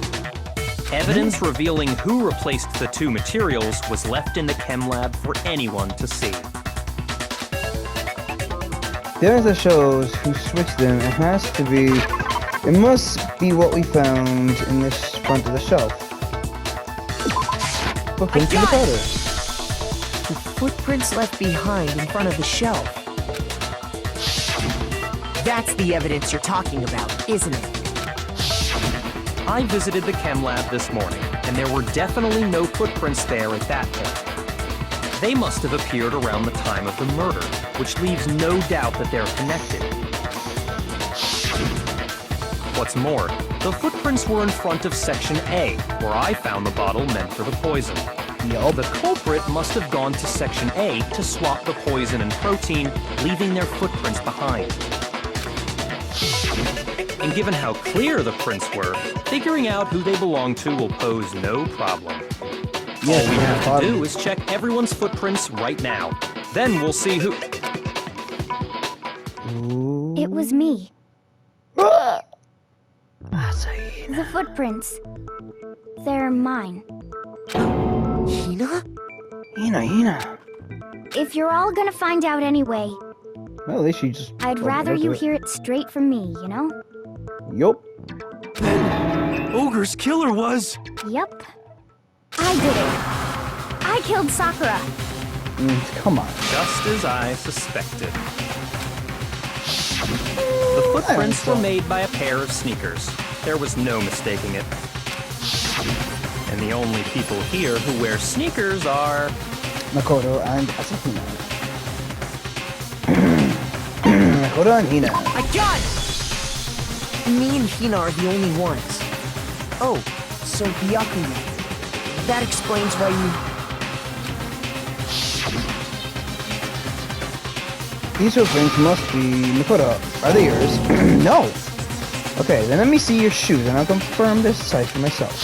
E: Evidence revealing who replaced the two materials was left in the chem lab for anyone to see.
A: There's that shows who switched them. It has to be. It must be what we found in this front of the shelf. Footprints in the powder.
F: The footprints left behind in front of the shelf. That's the evidence you're talking about, isn't it?
E: I visited the chem lab this morning, and there were definitely no footprints there at that point. They must have appeared around the time of the murder, which leaves no doubt that they're connected. What's more, the footprints were in front of Section A, where I found the bottle meant for the poison. The culprit must have gone to Section A to swap the poison and protein, leaving their footprints behind. And given how clear the prints were, figuring out who they belong to will pose no problem.
A: Yes,
E: All we have to
A: problem.
E: do is check everyone's footprints right now. Then we'll see who...
H: It was me. The footprints. They're mine.
F: Hina?
A: Hina.
H: If you're all gonna find out anyway,
A: Well, at least you just.
H: I'd rather you hear it straight from me, you know?
A: Yup.
D: Ogre's killer was...
H: Yep. I did it. I killed Sakura.
A: Come on.
E: Just as I suspected. The footprints were made by a pair of sneakers. There was no mistaking it. And the only people here who wear sneakers are...
A: Makoto and Asahina. Makoto and Hina.
F: I got it! Me and Hina are the only ones. Oh, so Byakuya. That explains why you...
A: These footprints must be Makoto. Are they yours? No. Okay, then let me see your shoes and I'll confirm this site for myself.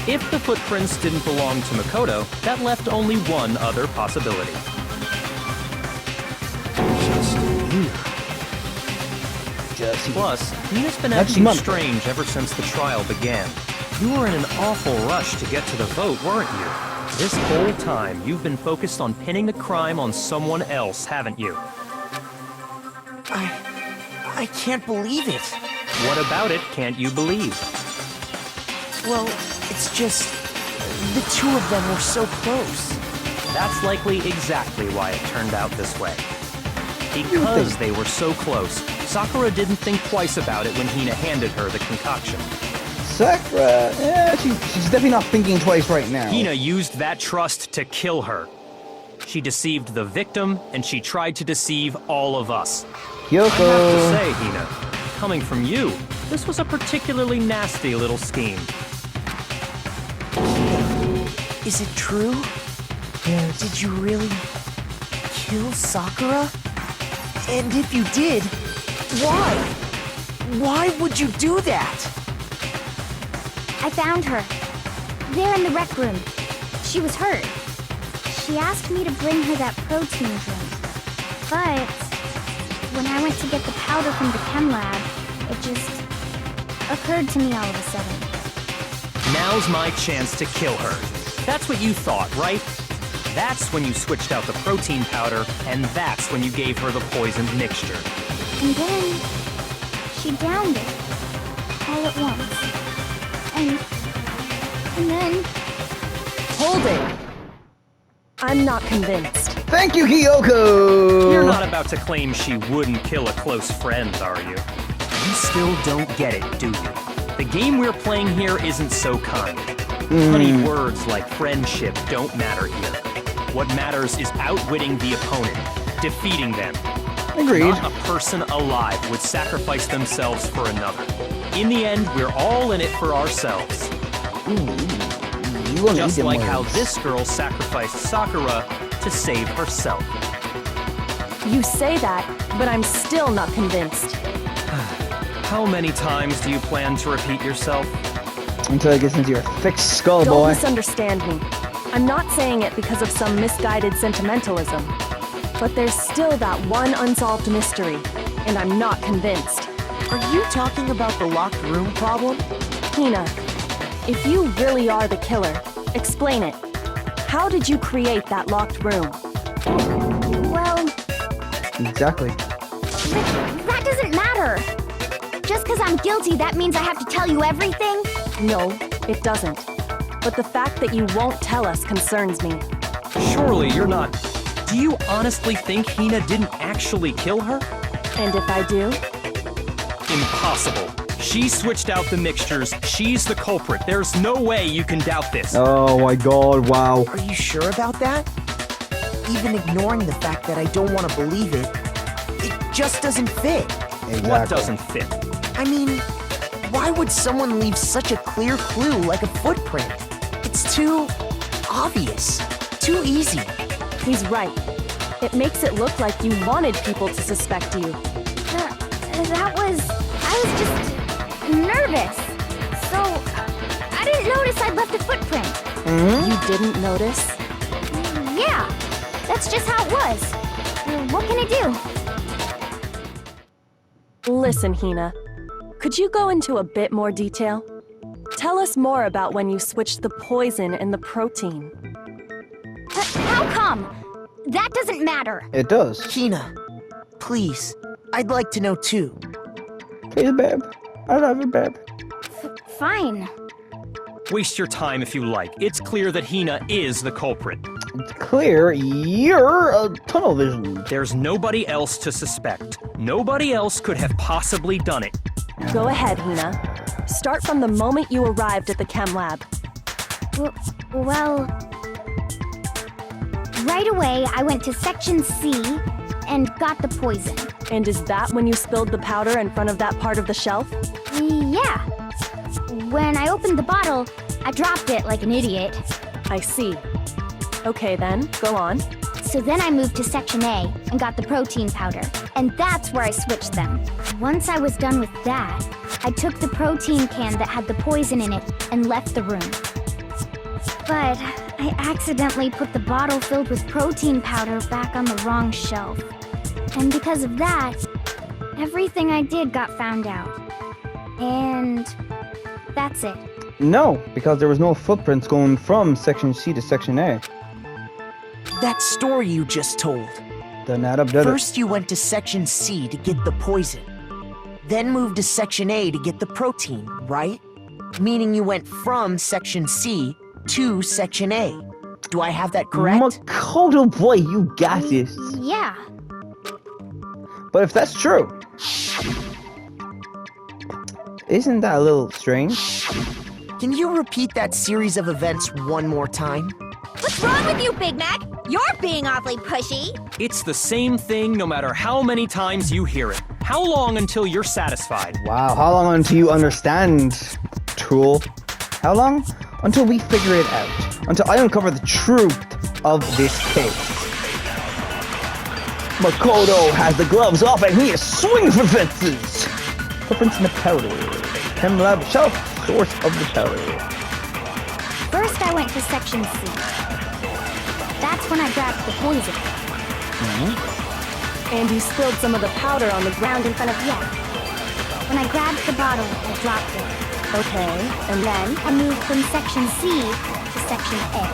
E: If the footprints didn't belong to Makoto, that left only one other possibility. Plus, Hina's been
A: That's
E: acting
A: month.
E: strange ever since the trial began. You were in an awful rush to get to the vote, weren't you? This whole time, you've been focused on pinning the crime on someone else, haven't you?
F: I can't believe it.
E: What about it can't you believe?
F: Well, it's just... the two of them were so close.
E: That's likely exactly why it turned out this way. Because they were so close, Sakura didn't think twice about it when Hina handed her the concoction.
A: Sakura, yeah, she's definitely not thinking twice right now.
E: Hina used that trust to kill her. She deceived the victim, and she tried to deceive all of us. I have to
A: Kyoko.
E: say, Hina, coming from you, this was a particularly nasty little scheme.
F: Is it true?
A: Yes.
F: Did you really kill Sakura? And if you did, why? Why would you do that?
H: I found her. There in the rec room. She was hurt. She asked me to bring her that protein drink. But when I went to get the powder from the chem lab, it just occurred to me all of a sudden.
E: Now's my chance to kill her. That's what you thought, right? That's when you switched out the protein powder, and that's when you gave her the poisoned mixture.
H: And then she downed it all at once. And then
G: Hold it! I'm not convinced.
A: Thank you, Kyoko!
E: You're not about to claim she wouldn't kill a close friend, are you? You still don't get it, do you? The game we're playing here isn't so kind. Honeyed words like friendship don't matter here. What matters is outwitting the opponent, defeating them.
A: Agreed.
E: Not a person alive would sacrifice themselves for another. In the end, we're all in it for ourselves.
A: You won't
E: Just
A: eat them
E: like how
A: words.
E: this girl sacrificed Sakura to save herself.
G: You say that, but I'm still not convinced.
E: How many times do you plan to repeat yourself?
A: Until it gets into your thick skull,
G: Don't
A: boy.
G: misunderstand me. I'm not saying it because of some misguided sentimentalism. But there's still that one unsolved mystery, and I'm not convinced.
F: Are you talking about the locked room problem?
G: Hina, if you really are the killer, explain it. How did you create that locked room?
C: Well,
A: Exactly.
C: that doesn't matter. Just because I'm guilty, that means I have to tell you everything?
G: No, it doesn't. But the fact that you won't tell us concerns me.
E: Surely you're not... Do you honestly think Hina didn't actually kill her?
G: And if I do?
E: Impossible. She switched out the mixtures. She's the culprit. There's no way you can doubt this.
A: Oh my god, wow.
F: Are you sure about that? Even ignoring the fact that I don't want to believe it, it just doesn't fit.
A: Exactly.
E: What doesn't fit?
F: I mean, why would someone leave such a clear clue like a footprint? It's too obvious, too easy.
G: He's right. It makes it look like you wanted people to suspect you.
C: I was just nervous. So, I didn't notice I'd left a footprint.
G: You didn't notice?
C: Yeah, that's just how it was. What can I do?
G: Listen, Hina. Could you go into a bit more detail? Tell us more about when you switched the poison and the protein.
C: How come? That doesn't matter.
A: It does.
F: Hina, please, I'd like to know too.
A: Please, babe. I love you, babe.
C: Fine.
E: Waste your time if you like. It's clear that Hina is the culprit.
A: It's clear you're a tunnel vision.
E: There's nobody else to suspect. Nobody else could have possibly done it.
G: Go ahead, Hina. Start from the moment you arrived at the chem lab.
C: Well, right away I went to Section C and got the poison.
G: And is that when you spilled the powder in front of that part of the shelf?
C: Yeah. When I opened the bottle, I dropped it like an idiot.
G: I see. Okay then, go on.
C: So then I moved to Section A and got the protein powder, and that's where I switched them. Once I was done with that, I took the protein can that had the poison in it and left the room. But I accidentally put the bottle filled with protein powder back on the wrong shelf. And because of that, everything I did got found out. And that's it.
A: No, because there was no footprints going from Section C to Section A.
F: That story you just told.
A: Doesn't add up, does it?
F: First you went to Section C to get the poison. Then moved to Section A to get the protein, right? Meaning you went from Section C to Section A. Do I have that correct?
A: Makoto boy, you got this.
C: Yeah.
A: But if that's true, isn't that a little strange?
F: Can you repeat that series of events one more time?
H: What's wrong with you, Big Mac? You're being awfully pushy.
E: It's the same thing no matter how many times you hear it. How long until you're satisfied?
A: Wow, how long until you understand, tool? How long? Until we figure it out. Until I uncover the truth of this case. Makoto has the gloves off and he is swinging for fences! Footprints in the powder. Chem lab shelf, source of the powder.
C: First I went to Section C. That's when I grabbed the poison.
G: And you spilled some of the powder on the ground in front of you.
C: When I grabbed the bottle, I dropped it.
G: Okay, and then?
C: I moved from Section C to Section A.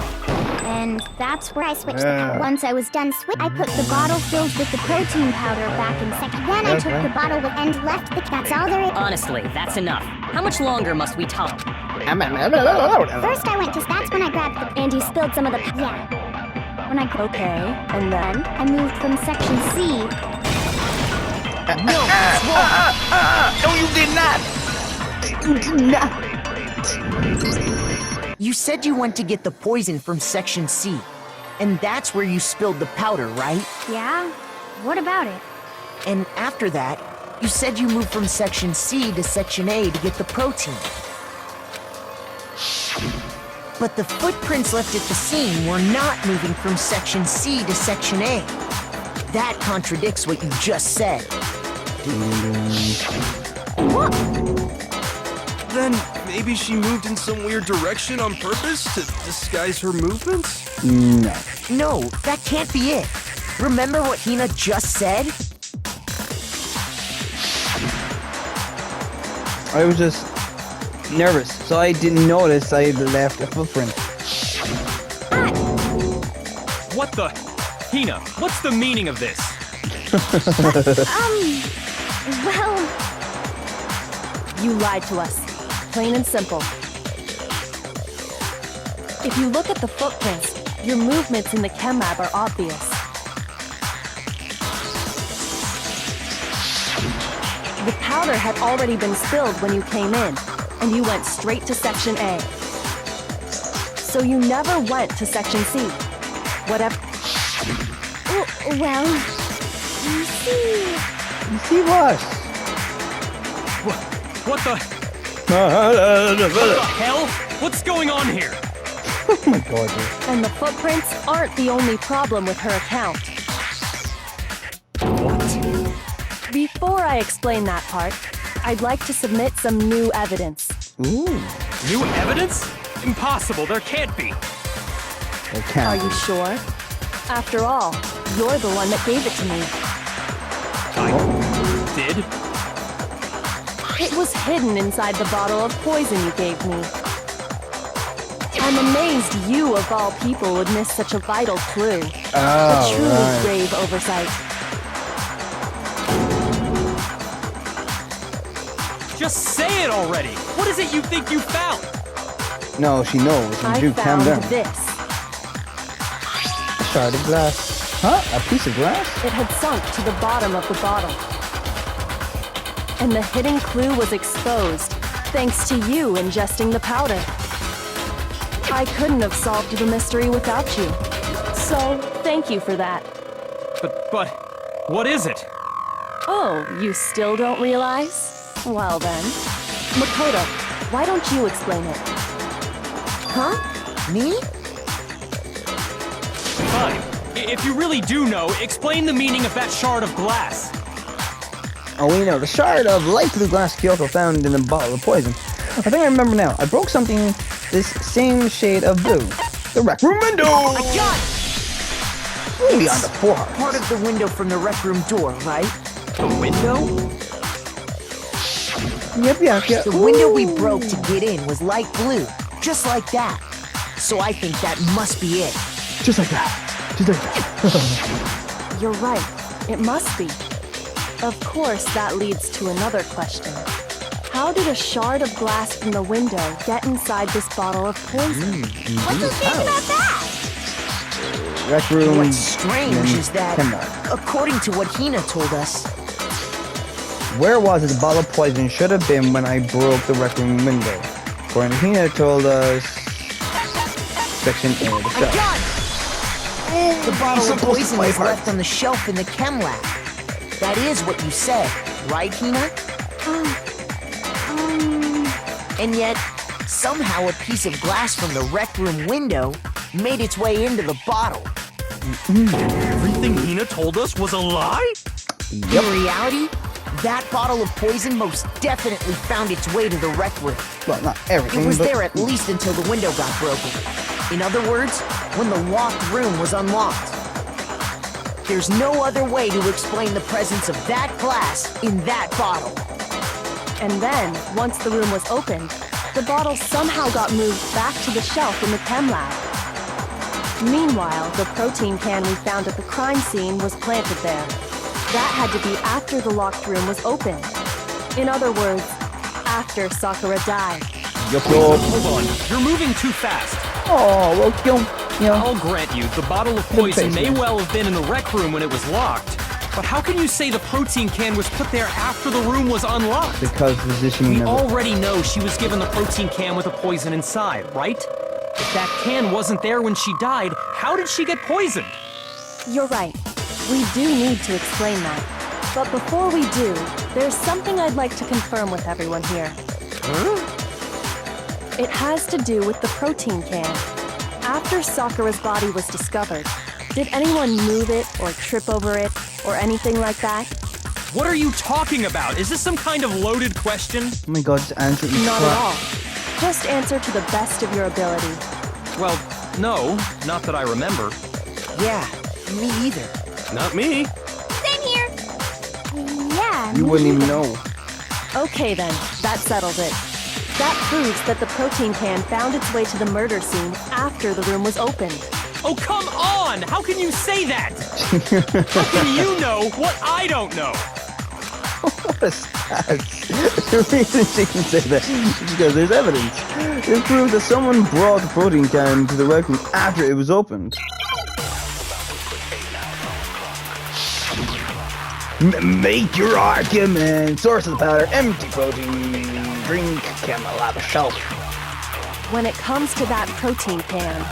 C: And that's where I switched the powder. Once I was done I put the bottle filled with the protein powder back in Section. Then I took the bottle and left the... That's all there is.
I: Honestly, that's enough. How much longer must we talk?
C: First I went to... That's when I grabbed the...
G: And you spilled some of the...
C: Yeah. When I...
G: Okay, and then?
C: I moved from Section C...
F: No, that's wrong.
A: No, you did not! You did not!
F: You said you went to get the poison from Section C. And that's where you spilled the powder, right?
C: Yeah? What about it?
F: And after that, you said you moved from Section C to Section A to get the protein. But the footprints left at the scene were not moving from Section C to Section A. That contradicts what you just said.
C: What?
D: Then maybe she moved in some weird direction on purpose to disguise her movements?
A: No.
F: No, that can't be it. Remember what Hina just said?
A: I was just nervous, so I didn't notice I had left a footprint.
E: What the? Hina, what's the meaning of this?
H: Well,
G: You lied to us. Plain and simple. If you look at the footprints, your movements in the chem lab are obvious. The powder had already been spilled when you came in, and you went straight to Section A. So you never went to Section C. Whatever.
H: well, you see...
A: You see what?
E: What the? What the hell? What's going on here?
A: Oh my god, dude.
G: And the footprints aren't the only problem with her account.
E: What?
G: Before I explain that part, I'd like to submit some new evidence.
A: Ooh.
E: New evidence? Impossible, there can't be.
A: It
G: Are
A: can't.
G: you sure? After all, you're the one that gave it to me.
E: I did?
G: It was hidden inside the bottle of poison you gave me. I'm amazed you, of all people, would miss such a vital clue. A truly grave oversight.
E: Just say it already! What is it you think you found?
A: No, she knows.
G: I
A: Dude, calm
G: found
A: down.
G: this.
A: A shard of glass. Huh? A piece of glass?
G: It had sunk to the bottom of the bottle. And the hidden clue was exposed, thanks to you ingesting the powder. I couldn't have solved the mystery without you. So, thank you for that.
E: But, what is it?
G: Oh, you still don't realize? Well then. Makoto, why don't you explain it?
F: Huh? Me?
E: Fine. If you really do know, explain the meaning of that shard of glass.
A: Oh, we know. The shard of light blue glass Kyoto found in the bottle of poison. I think I remember now. I broke something this same shade of blue. The rec room window!
F: I got it!
A: Maybe on the foreheart.
F: Part of the window from the rec room door, right?
E: The window?
A: Yep.
F: The window we broke to get in was light blue, just like that. So I think that must be it.
A: Just like that. Just like that.
G: You're right. It must be. Of course, that leads to another question. How did a shard of glass from the window get inside this bottle of poison?
H: What's so strange about that?
A: Rec room.
F: What's strange is that,
A: Kenmar.
F: according to what Hina told us,
A: Where was it the bottle of poison should have been when I broke the rec room window? According to Hina told us... Section A of the
F: I
A: shelf.
F: got it! The bottle of poison was left on the shelf in the chem lab. That is what you said, right, Hina? And yet, somehow a piece of glass from the rec room window made its way into the bottle.
D: Everything Hina told us was a lie?
F: In reality, that bottle of poison most definitely found its way to the rec room.
A: Well, not everything,
F: It was
A: but...
F: there at least until the window got broken. In other words, when the locked room was unlocked. There's no other way to explain the presence of that glass in that bottle.
G: And then, once the room was opened, the bottle somehow got moved back to the shelf in the chem lab. Meanwhile, the protein can we found at the crime scene was planted there. That had to be after the locked room was opened. In other words, after Sakura died.
E: Hold on, you're moving too fast.
A: Oh, well,
E: I'll grant you, the bottle of poison may well have been in the rec room when it was locked. But how can you say the protein can was put there after the room was unlocked?
A: Because positioning
E: We
A: of it.
E: already know she was given the protein can with a poison inside, right? If that can wasn't there when she died, how did she get poisoned?
G: You're right. We do need to explain that. But before we do, there's something I'd like to confirm with everyone here. It has to do with the protein can. After Sakura's body was discovered, did anyone move it or trip over it or anything like that?
E: What are you talking about? Is this some kind of loaded question?
A: Oh my god, just answer each
G: Not at
A: crap.
G: all. Just answer to the best of your ability.
E: Well, no, not that I remember.
F: Yeah, me either.
D: Not me.
H: Same here. Yeah.
A: You wouldn't even know.
G: Okay then, that settles it. That proves that the protein can found its way to the murder scene after the room was opened.
E: Oh, come on! How can you say that? How can you know what I don't know?
A: What a stats. The reason she can say that is because there's evidence. It proves that someone brought the protein can to the rec room after it was opened. Make your argument. Source of the powder, empty protein. Drink, camel lava shelf.
G: When it comes to that protein can,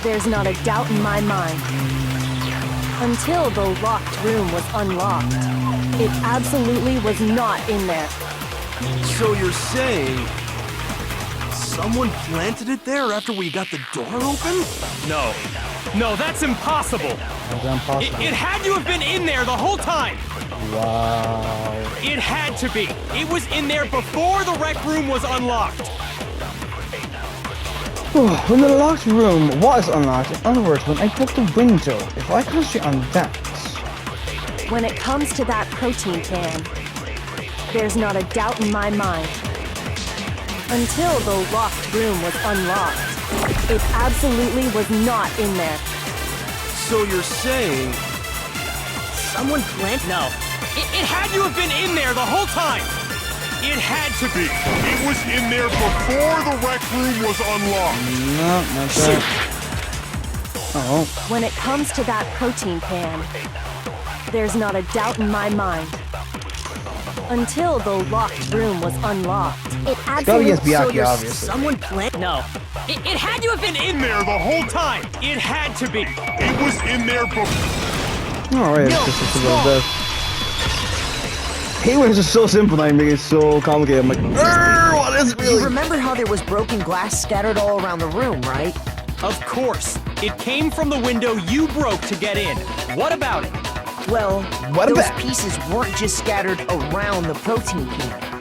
G: there's not a doubt in my mind. Until the locked room was unlocked, it absolutely was not in there.
D: So you're saying someone planted it there after we got the door open?
E: No. No, that's impossible.
A: That's impossible.
E: It had to have been in there the whole time.
A: Wow.
E: It had to be. It was in there before the rec room was unlocked.
A: When the locked room was unlocked, in other words, when I broke the window, if I concentrate on that.
G: When it comes to that protein can, there's not a doubt in my mind. Until the locked room was unlocked, it absolutely was not in there.
D: So you're saying
I: Someone planted.
E: No. It had to have been in there the whole time. It had to be.
J: It was in there before the rec room was unlocked.
A: No, not that. Oh.
G: When it comes to that protein can, there's not a doubt in my mind. Until the locked room was unlocked, it
A: Go
G: absolutely...
A: against Byakuya, obviously.
I: Someone planted.
E: No. It had to have been in there the whole time. It had to be.
J: It was in there before.
A: Alright,
E: No,
A: it's just a little bit. Hey, when it's just so simple, I make it so complicated. I'm like, what is it really?
F: You remember how there was broken glass scattered all around the room, right?
E: Of course. It came from the window you broke to get in. What about it?
F: Well,
A: What
F: those
A: about-
F: pieces weren't just scattered around the protein can.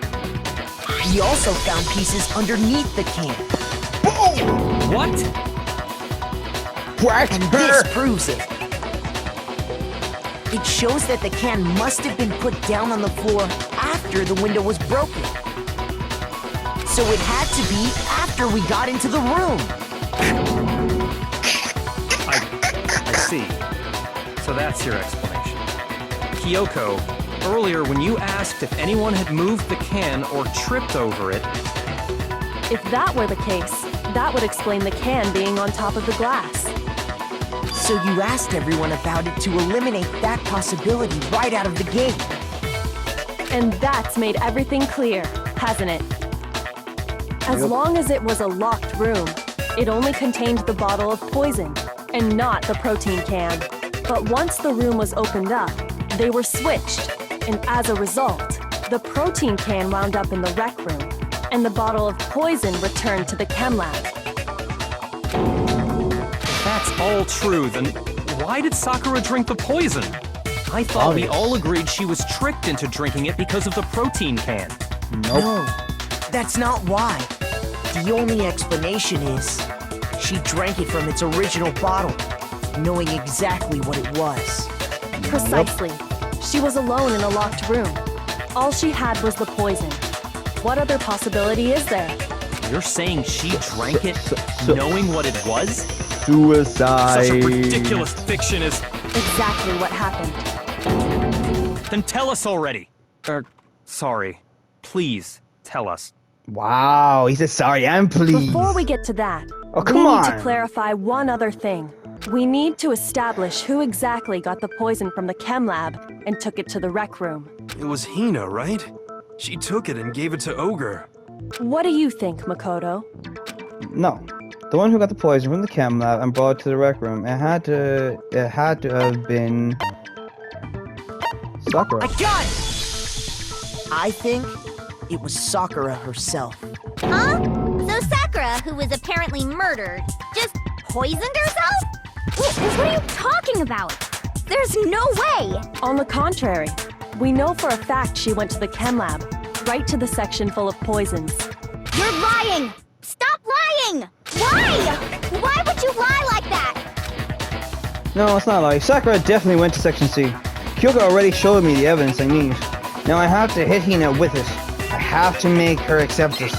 F: We also found pieces underneath the can.
E: What?
A: Crack
F: And this proves it. It shows that the can must have been put down on the floor after the window was broken. So it had to be after we got into the room.
E: I see. So that's your explanation. Kyoko, earlier when you asked if anyone had moved the can or tripped over it,
G: If that were the case, that would explain the can being on top of the glass.
F: So you asked everyone about it to eliminate that possibility right out of the gate.
G: And that's made everything clear, hasn't it? As long as it was a locked room, it only contained the bottle of poison, and not the protein can. But once the room was opened up, they were switched, and as a result, the protein can wound up in the rec room, and the bottle of poison returned to the chem lab.
E: if that's all true, then why did Sakura drink the poison? I thought we all agreed she was tricked into drinking it because of the protein can.
F: No, that's not why. The only explanation is she drank it from its original bottle, knowing exactly what it was.
G: Precisely. She was alone in a locked room. All she had was the poison. What other possibility is there?
E: You're saying she drank it knowing what it was?
A: Suicide.
E: Such a ridiculous fiction is...
G: Exactly what happened.
E: Then tell us already. Sorry. Please, tell us.
A: Wow, he said sorry and please.
G: Before we get to that,
A: Oh,
G: we
A: come
G: need
A: on.
G: to clarify one other thing. We need to establish who exactly got the poison from the chem lab and took it to the rec room.
D: it was Hina, right? She took it and gave it to Ogre.
G: What do you think, Makoto?
A: No. The one who got the poison from the chem lab and brought it to the rec room, it had to have been Sakura.
F: I got it! I think it was Sakura herself.
H: Huh? So Sakura, who was apparently murdered, just poisoned herself? What are you talking about? There's no way!
G: On the contrary, we know for a fact she went to the chem lab, right to the section full of poisons.
H: You're lying! Stop lying! Why? Why would you lie like that?
A: No, it's not a lie. Sakura definitely went to Section C. Kyoko already showed me the evidence I need. Now I have to hit Hina with it. I have to make her accept this.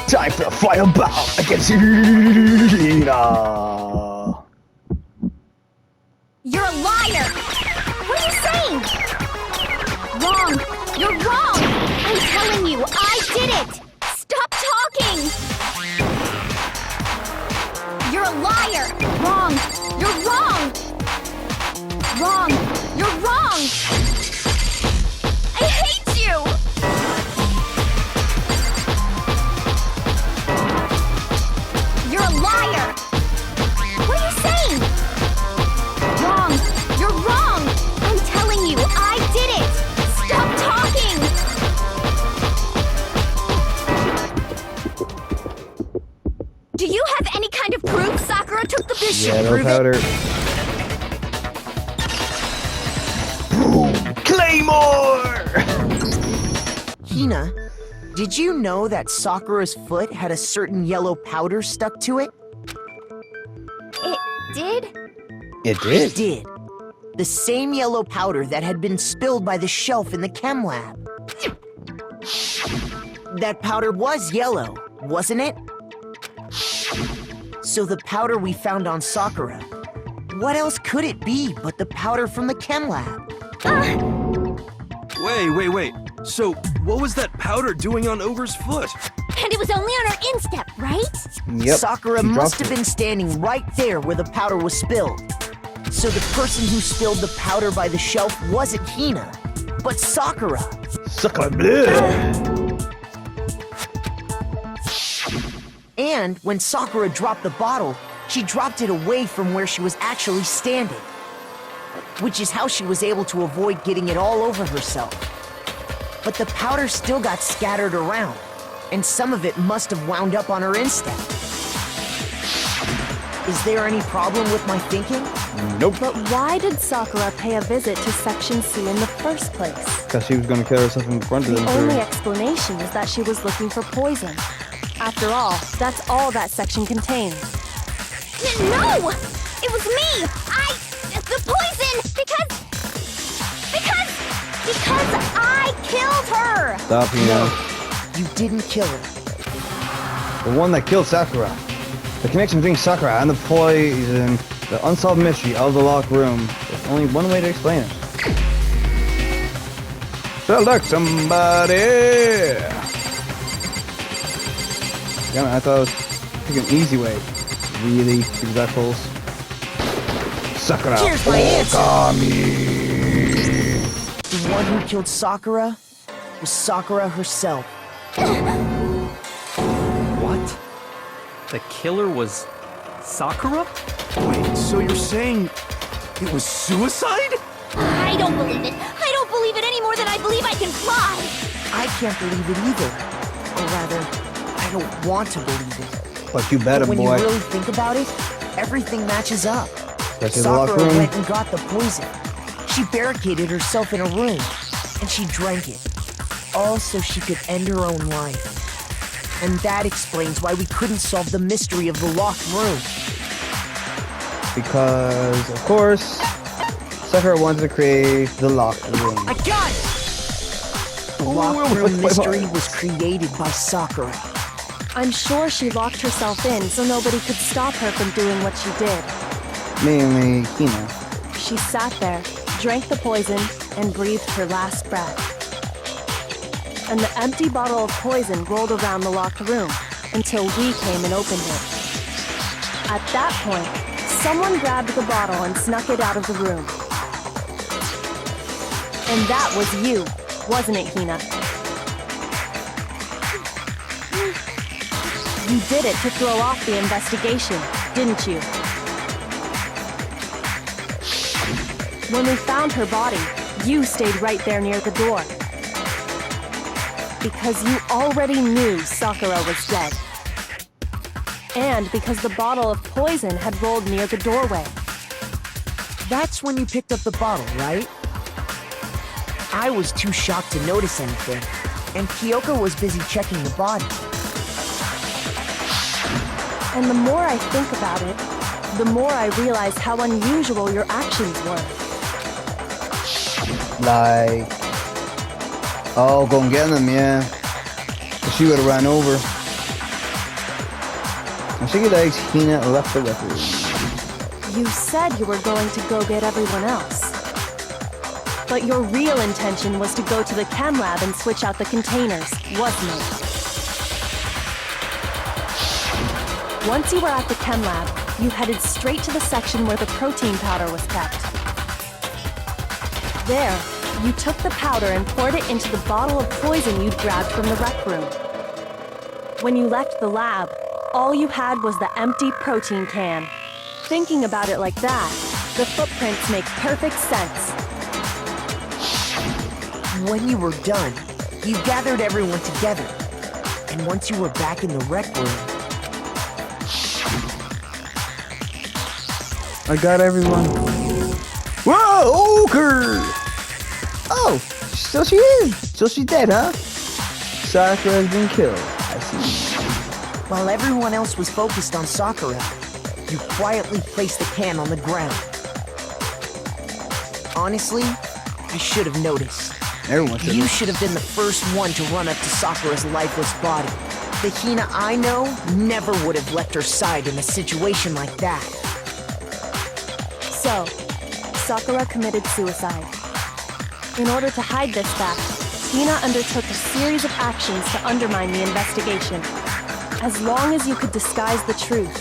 A: Time for the final bout against Hina!
C: You're a liar! What are you saying? Wrong! You're wrong! I'm telling you, I did it! Stop talking! You're a liar! Wrong! You're wrong! Wrong! You're wrong! I hate you! You're a liar! What are you saying? Wrong! You're wrong! I'm telling you, I did it! Stop talking! Do you have any kind of proof Sakura took the fish?
A: Yellow powder. Boom! Claymore!
F: Hina, did you know that Sakura's foot had a certain yellow powder stuck to it?
C: It did?
A: It did?
F: It did. The same yellow powder that had been spilled by the shelf in the chem lab. That powder was yellow, wasn't it? So the powder we found on Sakura, what else could it be but the powder from the chem lab?
D: Wait. So, what was that powder doing on Ogre's foot?
C: And it was only on her instep, right?
A: Yep.
F: Sakura
A: she
F: must
A: dropped
F: have been standing right there where the powder was spilled. So the person who spilled the powder by the shelf wasn't Hina, but Sakura.
A: Sakura bleu!
F: And when Sakura dropped the bottle, she dropped it away from where she was actually standing. Which is how she was able to avoid getting it all over herself. But the powder still got scattered around, and some of it must have wound up on her instep. Is there any problem with my thinking?
A: Nope.
G: But why did Sakura pay a visit to Section C in the first place?
A: Because she was going to kill herself in front of
G: The
A: them.
G: only explanation is that she was looking for poison. After all, that's all that section contains.
C: No! It was me! The poison! Because I killed her!
A: Stop, Hina.
F: You didn't kill her.
A: The one that killed Sakura. The connection between Sakura and the poison, the unsolved mystery of the locked room. There's only one way to explain it. Select somebody! Damn it, I thought it was picking an easy way. Really? She was that close? Sakura!
F: Here's my answer.
A: Okami!
F: The one who killed Sakura was Sakura herself.
E: What? The killer was Sakura?
D: Wait, so you're saying it was suicide?
C: I don't believe it. I don't believe it any more than I believe I can fly.
F: I can't believe it either. Or rather, I don't want to believe it.
A: But you better,
F: When
A: boy.
F: you really think about it, everything matches up.
A: Especially the locked
F: Sakura
A: room.
F: went and got the poison. She barricaded herself in a room, and she drank it. All so she could end her own life. And that explains why we couldn't solve the mystery of the locked room.
A: Because, of course, Sakura wanted to create the locked room.
F: I got it! The locked room mystery was created by Sakura.
G: I'm sure she locked herself in so nobody could stop her from doing what she did.
A: Mainly Hina.
G: She sat there, drank the poison, and breathed her last breath. And the empty bottle of poison rolled around the locked room until we came and opened it. At that point, someone grabbed the bottle and snuck it out of the room. And that was you, wasn't it, Hina? You did it to throw off the investigation, didn't you? When we found her body, you stayed right there near the door. Because you already knew Sakura was dead. And because the bottle of poison had rolled near the doorway.
F: That's when you picked up the bottle, right? I was too shocked to notice anything, and Kyoko was busy checking the body.
G: And the more I think about it, the more I realized how unusual your actions were.
A: Like, oh, go and get them, yeah. She would have ran over. And she likes Hina left the record.
G: You said you were going to go get everyone else. But your real intention was to go to the chem lab and switch out the containers, wasn't it? Once you were at the chem lab, you headed straight to the section where the protein powder was kept. There, you took the powder and poured it into the bottle of poison you'd grabbed from the rec room. When you left the lab, all you had was the empty protein can. Thinking about it like that, the footprints make perfect sense.
F: When you were done, you gathered everyone together. And once you were back in the rec room...
A: I got everyone. Whoa, Ogre! Oh, so she is. So she's dead, huh? Sakura has been killed. I see.
F: While everyone else was focused on Sakura, you quietly placed the can on the ground. Honestly, I should have noticed.
A: Everyone should.
F: You should have been the first one to run up to Sakura's lifeless body. The Hina I know never would have left her side in a situation like that.
G: So, Sakura committed suicide. In order to hide this fact, Hina undertook a series of actions to undermine the investigation. As long as you could disguise the truth,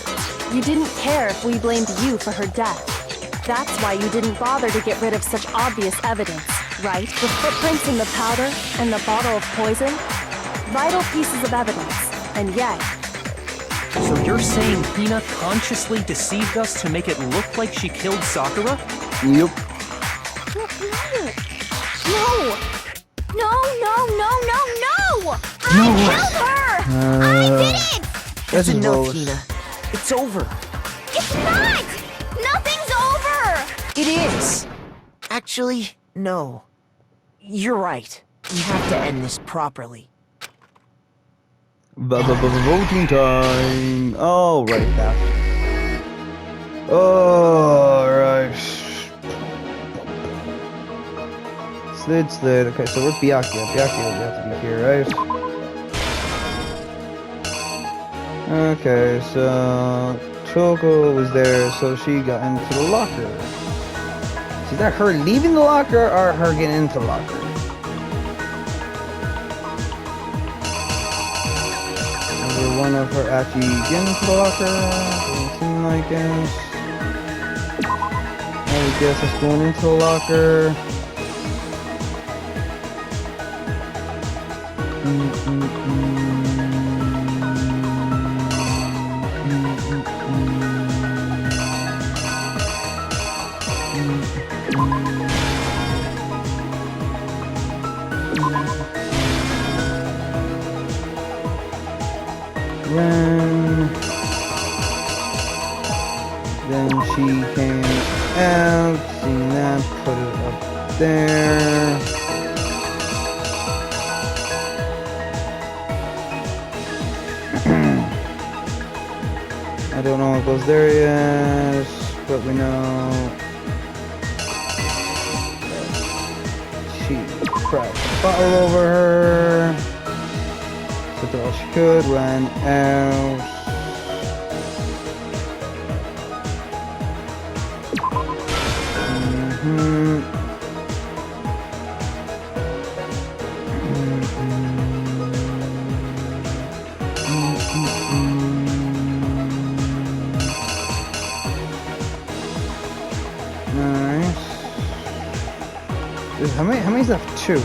G: you didn't care if we blamed you for her death. That's why you didn't bother to get rid of such obvious evidence, right? The footprints in the powder and the bottle of poison? Vital pieces of evidence, and yet...
E: So you're saying Hina consciously deceived us to make it look like she killed Sakura?
A: Yep.
C: No! No, no, no, no, no! I killed her! I did it!
F: That's enough, Hina. It's over.
C: It's not! Nothing's over!
F: It is! Actually, no. You're right. We have to end this properly.
A: Voting time. Oh, right, that. Oh, right. Slid. Okay, so where's Byakuya? Byakuya would have to be here, right? Okay, so Choco was there, so she got into the locker. Is that her leaving the locker or her getting into the locker? Either one of her actually getting into the locker. Doesn't seem like it. I guess it's going into the locker. Then she came out, seen that, put it up there. I don't know what goes there yet, but we know she cracked the bottle over her. Took all she could, ran out. Nice. How many's left? 2.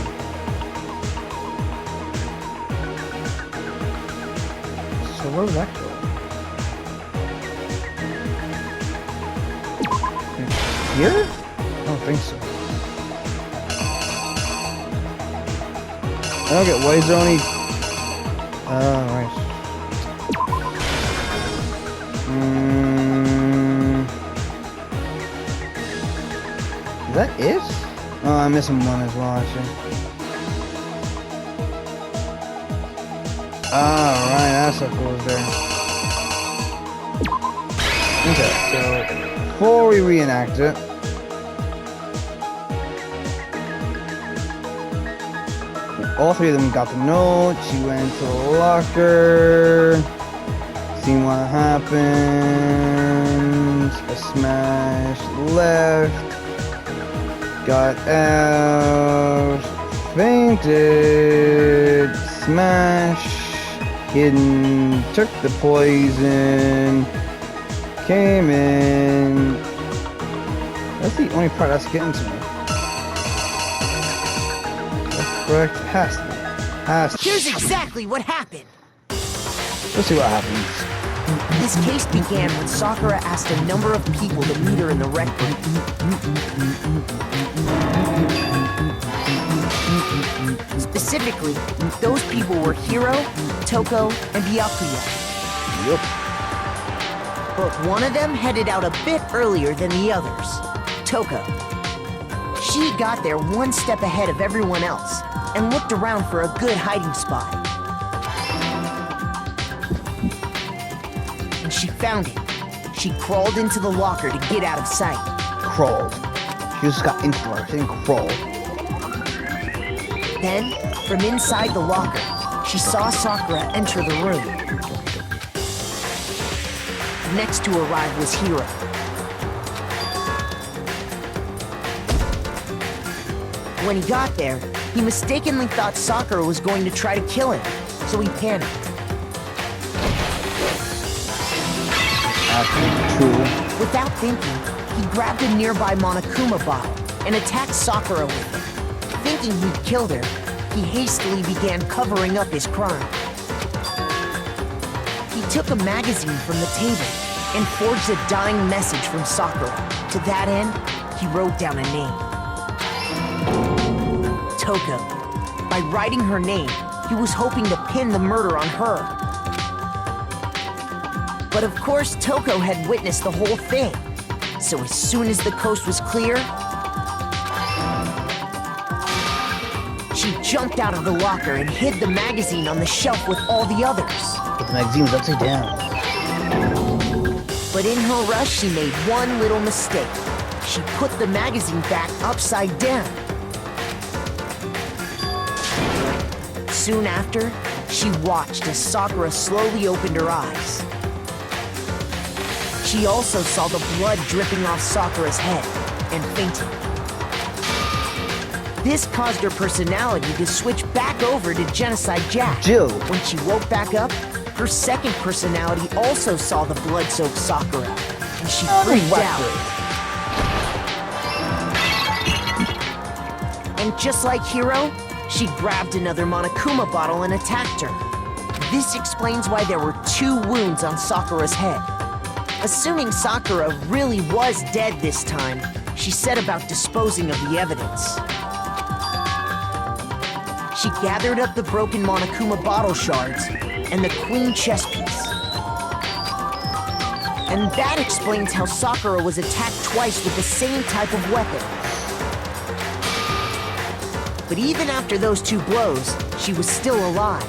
A: So where would that go? Here? I don't think so. Okay, why is there only... right. Is that it? Oh, I'm missing one as well, actually. Alright, that's what goes there. Okay, so before we reenact it, all three of them got the note. She went to the locker, seen what happened, a smash left, got out, fainted, smash, hidden, took the poison, came in. That's the only part that's getting to me. Correct. Has to.
F: Here's exactly what happened.
A: Let's see what happens.
F: This case began when Sakura asked a number of people to meet her in the rec room. Specifically, those people were Hiro, Toko, and Byakuya.
A: Yup.
F: But one of them headed out a bit earlier than the others, Toko. She got there one step ahead of everyone else and looked around for a good hiding spot. And she found it. She crawled into the locker to get out of sight.
A: Crawled. She just got into the locker, she didn't crawl.
F: Then, from inside the locker, she saw Sakura enter the room. Next to arrive was Hiro. When he got there, he mistakenly thought Sakura was going to try to kill him, so he panicked. Without thinking, he grabbed a nearby Monokuma bottle and attacked Sakura with it. Thinking he'd killed her, he hastily began covering up his crime. He took a magazine from the table and forged a dying message from Sakura. To that end, he wrote down a name. Toko. By writing her name, he was hoping to pin the murder on her. But of course, Toko had witnessed the whole thing. So as soon as the coast was clear, she jumped out of the locker and hid the magazine on the shelf with all the others.
A: But the magazine was upside down.
F: But in her rush, she made one little mistake. She put the magazine back upside down. Soon after, she watched as Sakura slowly opened her eyes. She also saw the blood dripping off Sakura's head and fainted. This caused her personality to switch back over to Genocide Jack.
A: Jill.
F: When she woke back up, her second personality also saw the blood-soaked Sakura, and she freaked out. And just like Hiro, she grabbed another Monokuma bottle and attacked her. This explains why there were 2 wounds on Sakura's head. Assuming Sakura really was dead this time, she set about disposing of the evidence. She gathered up the broken Monokuma bottle shards and the queen chess piece. And that explains how Sakura was attacked twice with the same type of weapon. But even after those 2 blows, she was still alive.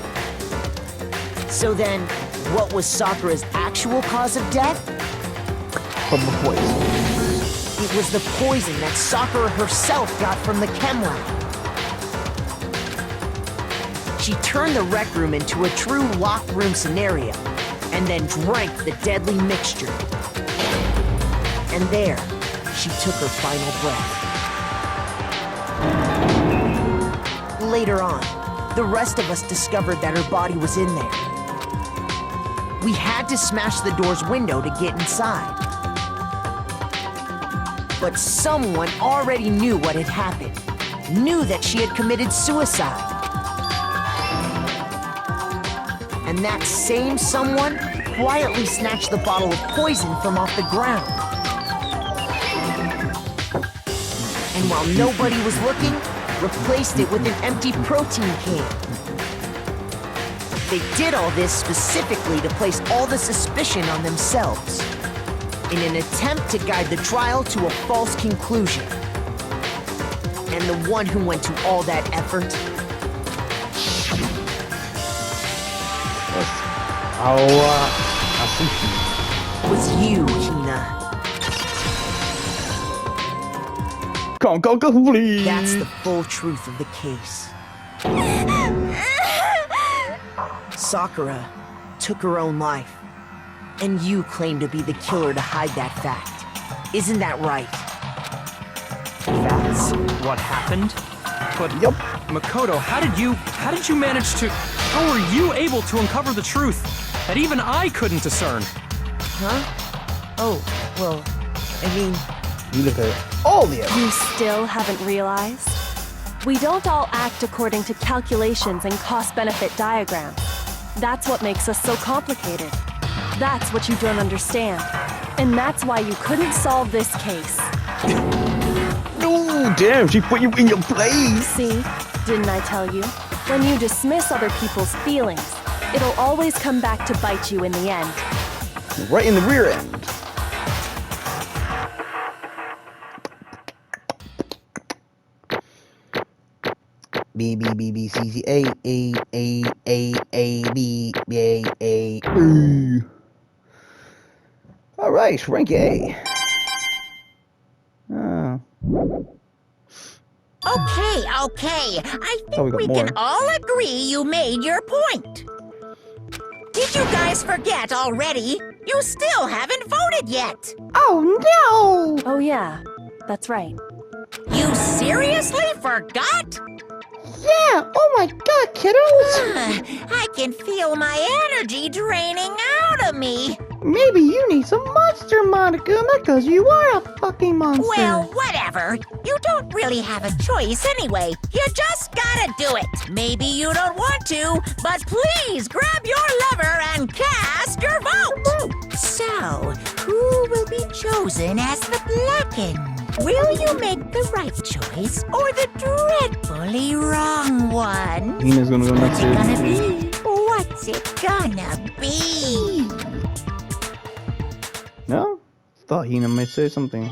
F: So then, what was Sakura's actual cause of death?
A: From the poison.
F: It was the poison that Sakura herself got from the chem lab. She turned the rec room into a true locked room scenario, and then drank the deadly mixture. And there, she took her final breath. Later on, the rest of us discovered that her body was in there. We had to smash the door's window to get inside. But someone already knew what had happened, knew that she had committed suicide. And that same someone quietly snatched the bottle of poison from off the ground. And while nobody was looking, replaced it with an empty protein can. They did all this specifically to place all the suspicion on themselves, in an attempt to guide the trial to a false conclusion. And the one who went to all that effort was you, Hina.
A: Go, please.
F: That's the full truth of the case. Sakura took her own life, and you claim to be the killer to hide that fact. Isn't that right?
E: That's what happened? But
A: Yup.
E: Makoto, how did you manage to... How were you able to uncover the truth that even I couldn't discern?
F: Huh? Oh, well, I mean...
A: You look at all the evidence.
G: You still haven't realized? We don't all act according to calculations and cost-benefit diagrams. That's what makes us so complicated. That's what you don't understand. And that's why you couldn't solve this case.
A: No, damn, she put you in your place.
G: See? Didn't I tell you? When you dismiss other people's feelings, it'll always come back to bite you in the end.
A: Right in the rear end. B B B B C C A A A A A B B A A. All right, rank A. Oh.
B: Okay. I
A: Oh, we
B: think
A: got
B: we
A: more.
B: can all agree you made your point. Did you guys forget already? You still haven't voted yet.
C: Oh no!
G: Oh yeah, that's right.
B: You seriously forgot?
C: Yeah! Oh my god, kiddos!
B: I can feel my energy draining out of me.
C: Maybe you need some monster, Monokuma, because you are a fucking monster.
B: Well, whatever. You don't really have a choice anyway. You just gotta do it. Maybe you don't want to, but please grab your lever and cast your vote. So, who will be chosen as the Blackened? Will you make the right choice or the dreadfully wrong one?
A: Hina's gonna go next.
B: What's it gonna be?
A: No? Thought Hina might say something.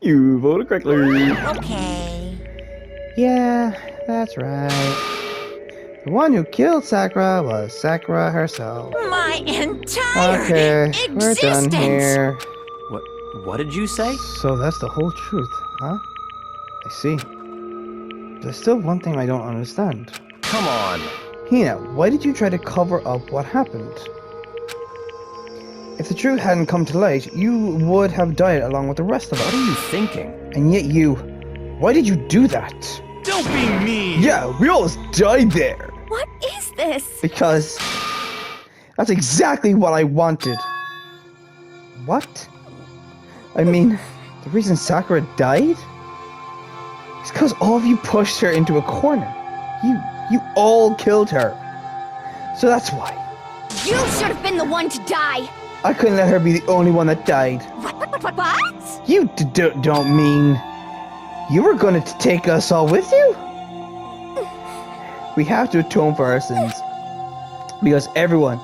A: You voted correctly.
B: Okay.
A: Yeah, that's right. The one who killed Sakura was Sakura herself.
B: My entire
A: Okay,
B: existence.
A: we're done here.
E: What did you say?
A: So that's the whole truth, huh? I see. There's still one thing I don't understand.
E: Come on.
A: Hina, why did you try to cover up what happened? If the truth hadn't come to light, you would have died along with the rest of
E: What
A: us.
E: are you thinking?
A: And yet why did you do that?
D: Don't be mean!
A: Yeah, we almost died there.
C: What is this?
A: Because that's exactly what I wanted. What? I mean, the reason Sakura died is because all of you pushed her into a corner. You all killed her. So that's why.
H: You should have been the one to die.
A: I couldn't let her be the only one that died.
H: What?
A: You don't mean you were going to take us all with you? We have to atone for our sins. Because everyone,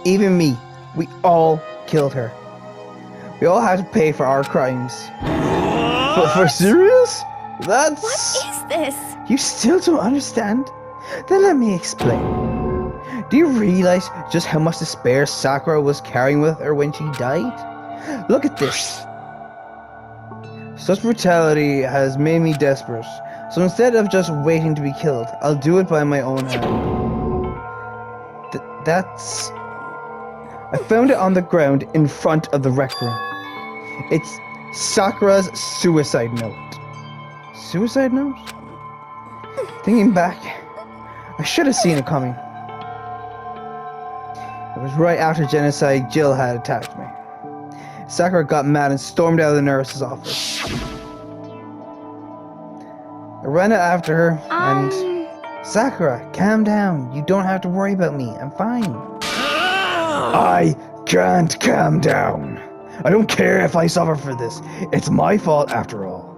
A: even me, we all killed her. We all have to pay for our crimes. For serious? That's...
C: What is this?
A: You still don't understand? Then let me explain. Do you realize just how much despair Sakura was carrying with her when she died? Look at this. Such brutality has made me desperate. So instead of just waiting to be killed, I'll do it by my own hand. That's... I found it on the ground in front of the rec room. It's Sakura's suicide note. Suicide note? Thinking back, I should have seen it coming. It was right after genocide Jill had attacked me. Sakura got mad and stormed out of the nurse's office. I ran after her and... Sakura, calm down. You don't have to worry about me. I'm fine. I can't calm down. I don't care if I suffer for this. It's my fault after all.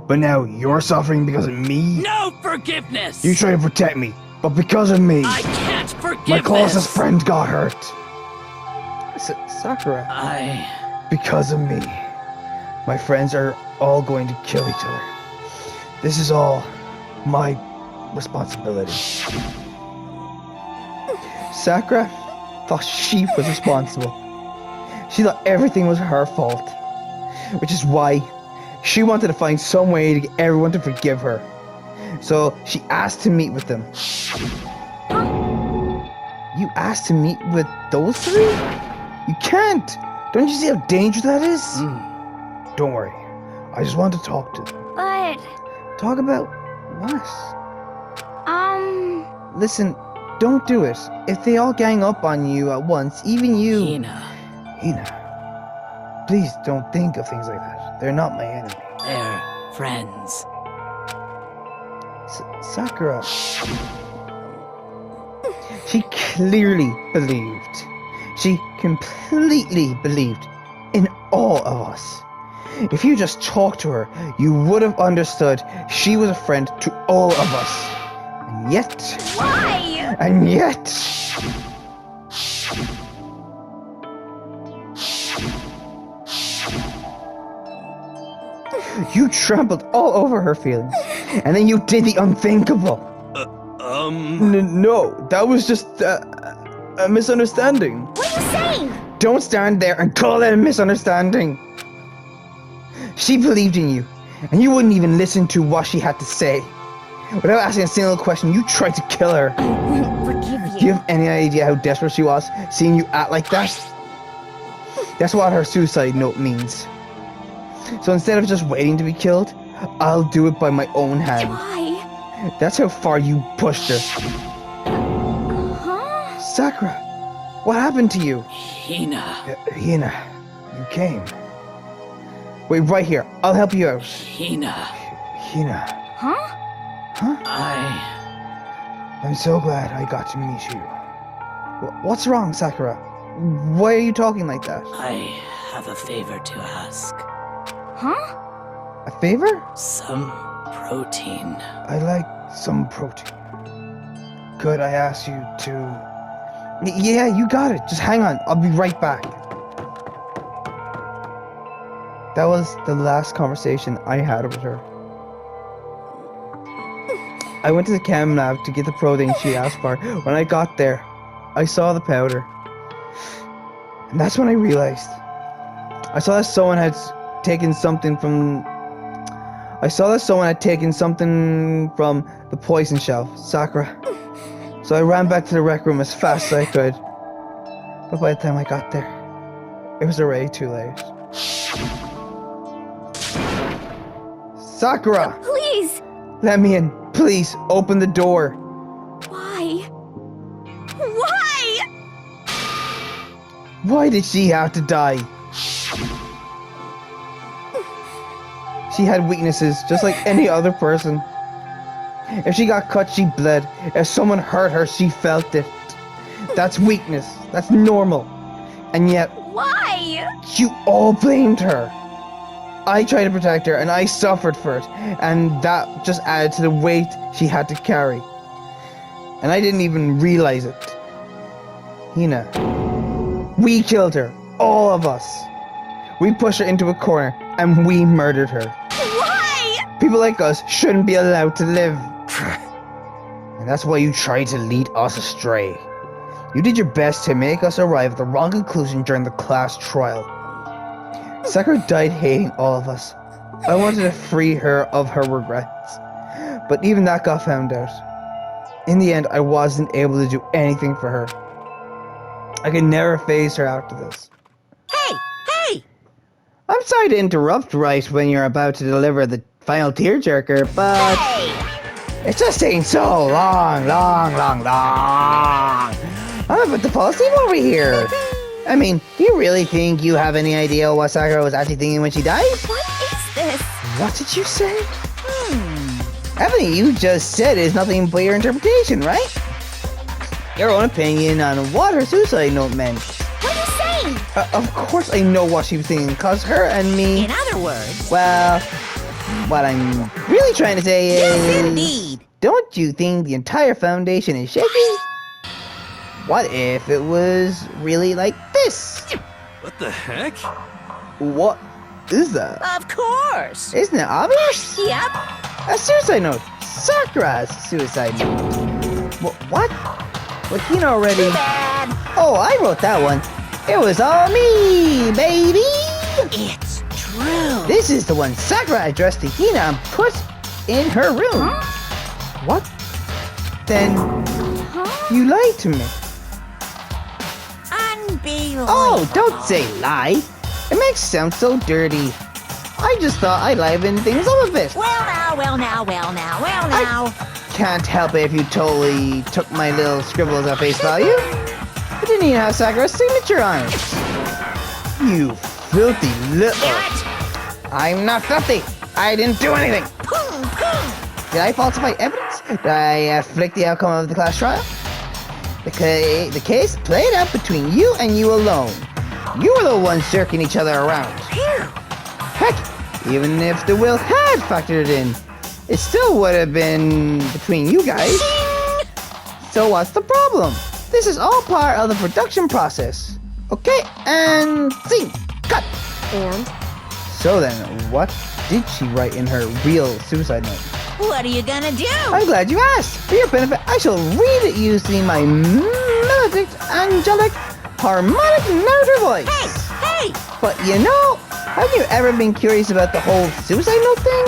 A: But now you're suffering because of me?
I: No forgiveness!
A: You try to protect me, but because of me,
I: I can't forgive
A: my closest
I: this.
A: friend got hurt. Sakura, because of me, my friends are all going to kill each other. This is all my responsibility. Sakura thought she was responsible. She thought everything was her fault. Which is why she wanted to find some way to get everyone to forgive her. So she asked to meet with them. You asked to meet with those three? You can't! Don't you see how dangerous that is? Don't worry. I just want to talk to them.
C: But,
A: Talk about what? Listen, don't do it. If they all gang up on you at once, even you... Hina, please don't think of things like that. They're not my enemy.
I: They're friends.
A: Sakura... She clearly believed. She completely believed in all of us. If you just talked to her, you would have understood she was a friend to all of us. And yet...
C: why?
A: And yet... You trampled all over her feelings. And then you did the unthinkable. No, that was just a misunderstanding.
C: What are you saying?
A: Don't stand there and call it a misunderstanding. She believed in you, and you wouldn't even listen to what she had to say. Without asking a single question, you tried to kill her.
C: I won't forgive you.
A: Do you have any idea how desperate she was, seeing you act like that? That's what her suicide note means. So instead of just waiting to be killed, I'll do it by my own hand.
C: Why?
A: That's how far you pushed her.
C: Huh?
A: Sakura, what happened to you?
I: Hina.
A: Hina, you came. Wait, right here. I'll help you out.
I: Hina.
A: Hina.
C: Huh?
A: Huh? I'm so glad I got to meet you. What's wrong, Sakura? Why are you talking like that?
I: I have a favor to ask.
C: Huh?
A: A favor?
I: Some protein.
A: I like some protein. Could I ask you to... Yeah, you got it. Just hang on. I'll be right back. That was the last conversation I had with her. I went to the chem lab to get the protein she asked for. When I got there, I saw the powder. And that's when I realized. I saw that someone had taken something from... the poison shelf, Sakura. So I ran back to the rec room as fast as I could. But by the time I got there, it was already too late. Sakura!
C: Please!
A: Let me in. Please, open the door.
C: Why? Why?
A: Why did she have to die? She had weaknesses, just like any other person. If she got cut, she bled. If someone hurt her, she felt it. That's weakness. That's normal. And yet,
C: Why?
A: you all blamed her. I tried to protect her, and I suffered for it. And that just added to the weight she had to carry. And I didn't even realize it. Hina, we killed her. All of us. We pushed her into a corner, and we murdered her.
C: Why?
A: People like us shouldn't be allowed to live. And that's why you tried to lead us astray. You did your best to make us arrive at the wrong conclusion during the class trial. Sakura died hating all of us. I wanted to free her of her regrets. But even that got found out. In the end, I wasn't able to do anything for her. I could never face her after this.
B: Hey!
A: I'm sorry to interrupt right when you're about to deliver the final tearjerker, but... It's just taking so long. I'm about to fall asleep over here. I mean, do you really think you have any idea what Sakura was actually thinking when she died?
C: What is this?
A: What did you say? Everything you just said is nothing but your interpretation, right? Your own opinion on what her suicide note meant.
C: What are you saying?
A: Of course I know what she was thinking, cause her and me...
B: In other words...
A: Well, what I'm really trying to say is...
B: Yes, indeed.
A: Don't you think the entire foundation is shaking? What if it was really like this?
D: What the heck?
A: What is that?
B: Of course.
A: Isn't it obvious?
B: Yep.
A: A suicide note! Sakura's suicide note! What? What, Hina already?
B: Bad.
A: Oh, I wrote that one. It was all me, baby!
B: It's true.
A: This is the one Sakura addressed to Hina and put in her room. What? Then you lied to me.
B: Unbelievable.
A: Oh, don't say lie. It makes it sound so dirty. I just thought I'd liven things up a bit.
B: Well now.
A: Can't help it if you totally took my little scribbles at face value. I didn't even have Sakura's signature on it. You filthy little... I'm not filthy. I didn't do anything. Did I falsify evidence? Did I afflict the outcome of the class trial? The case played out between you and you alone. You were the ones jerking each other around. Heck, even if the will had factored in, it still would have been between you guys. So what's the problem? This is all part of the production process. Okay, and scene. Cut.
G: And?
A: So then, what did she write in her real suicide note?
B: What are you gonna do?
A: I'm glad you asked. For your benefit, I shall read it using my melodic, angelic, harmonic narrator voice.
B: Hey!
A: But you know, have you ever been curious about the whole suicide note thing?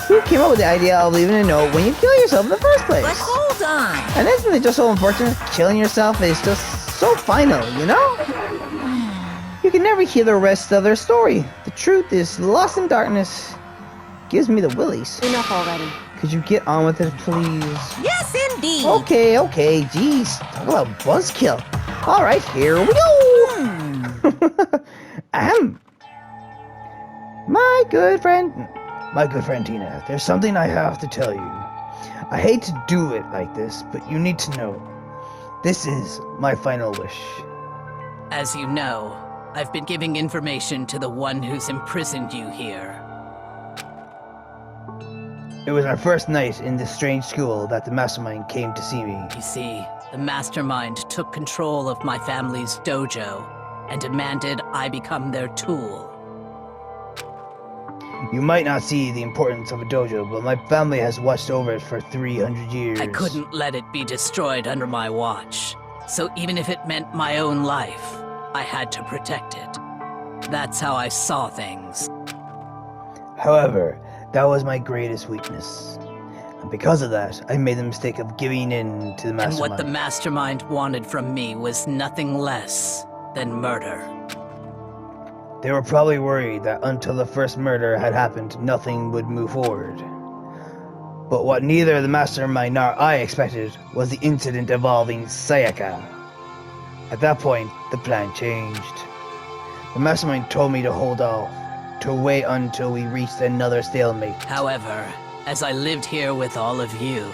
A: Who came up with the idea of leaving a note when you kill yourself in the first place?
B: But hold on.
A: And isn't it just so unfortunate? Killing yourself is just so final, you know? You can never hear the rest of their story. The truth is lost in darkness. Gives me the willies.
G: Enough already.
A: Could you get on with it, please?
B: Yes, indeed.
A: Okay, geez. Talk about buzzkill. Alright, here we go! Ahem. My good friend Tina, there's something I have to tell you. I hate to do it like this, but you need to know. This is my final wish.
I: As you know, I've been giving information to the one who's imprisoned you here.
A: It was our first night in this strange school that the mastermind came to see me.
I: You see, the mastermind took control of my family's dojo and demanded I become their tool.
A: You might not see the importance of a dojo, but my family has watched over it for 300 years.
I: I couldn't let it be destroyed under my watch. So even if it meant my own life, I had to protect it. That's how I saw things.
A: However, that was my greatest weakness. And because of that, I made the mistake of giving in to the mastermind.
I: And what the mastermind wanted from me was nothing less than murder.
A: They were probably worried that until the first murder had happened, nothing would move forward. But what neither the mastermind nor I expected was the incident involving Sayaka. At that point, the plan changed. The mastermind told me to hold off, to wait until we reached another stalemate.
I: However, as I lived here with all of you,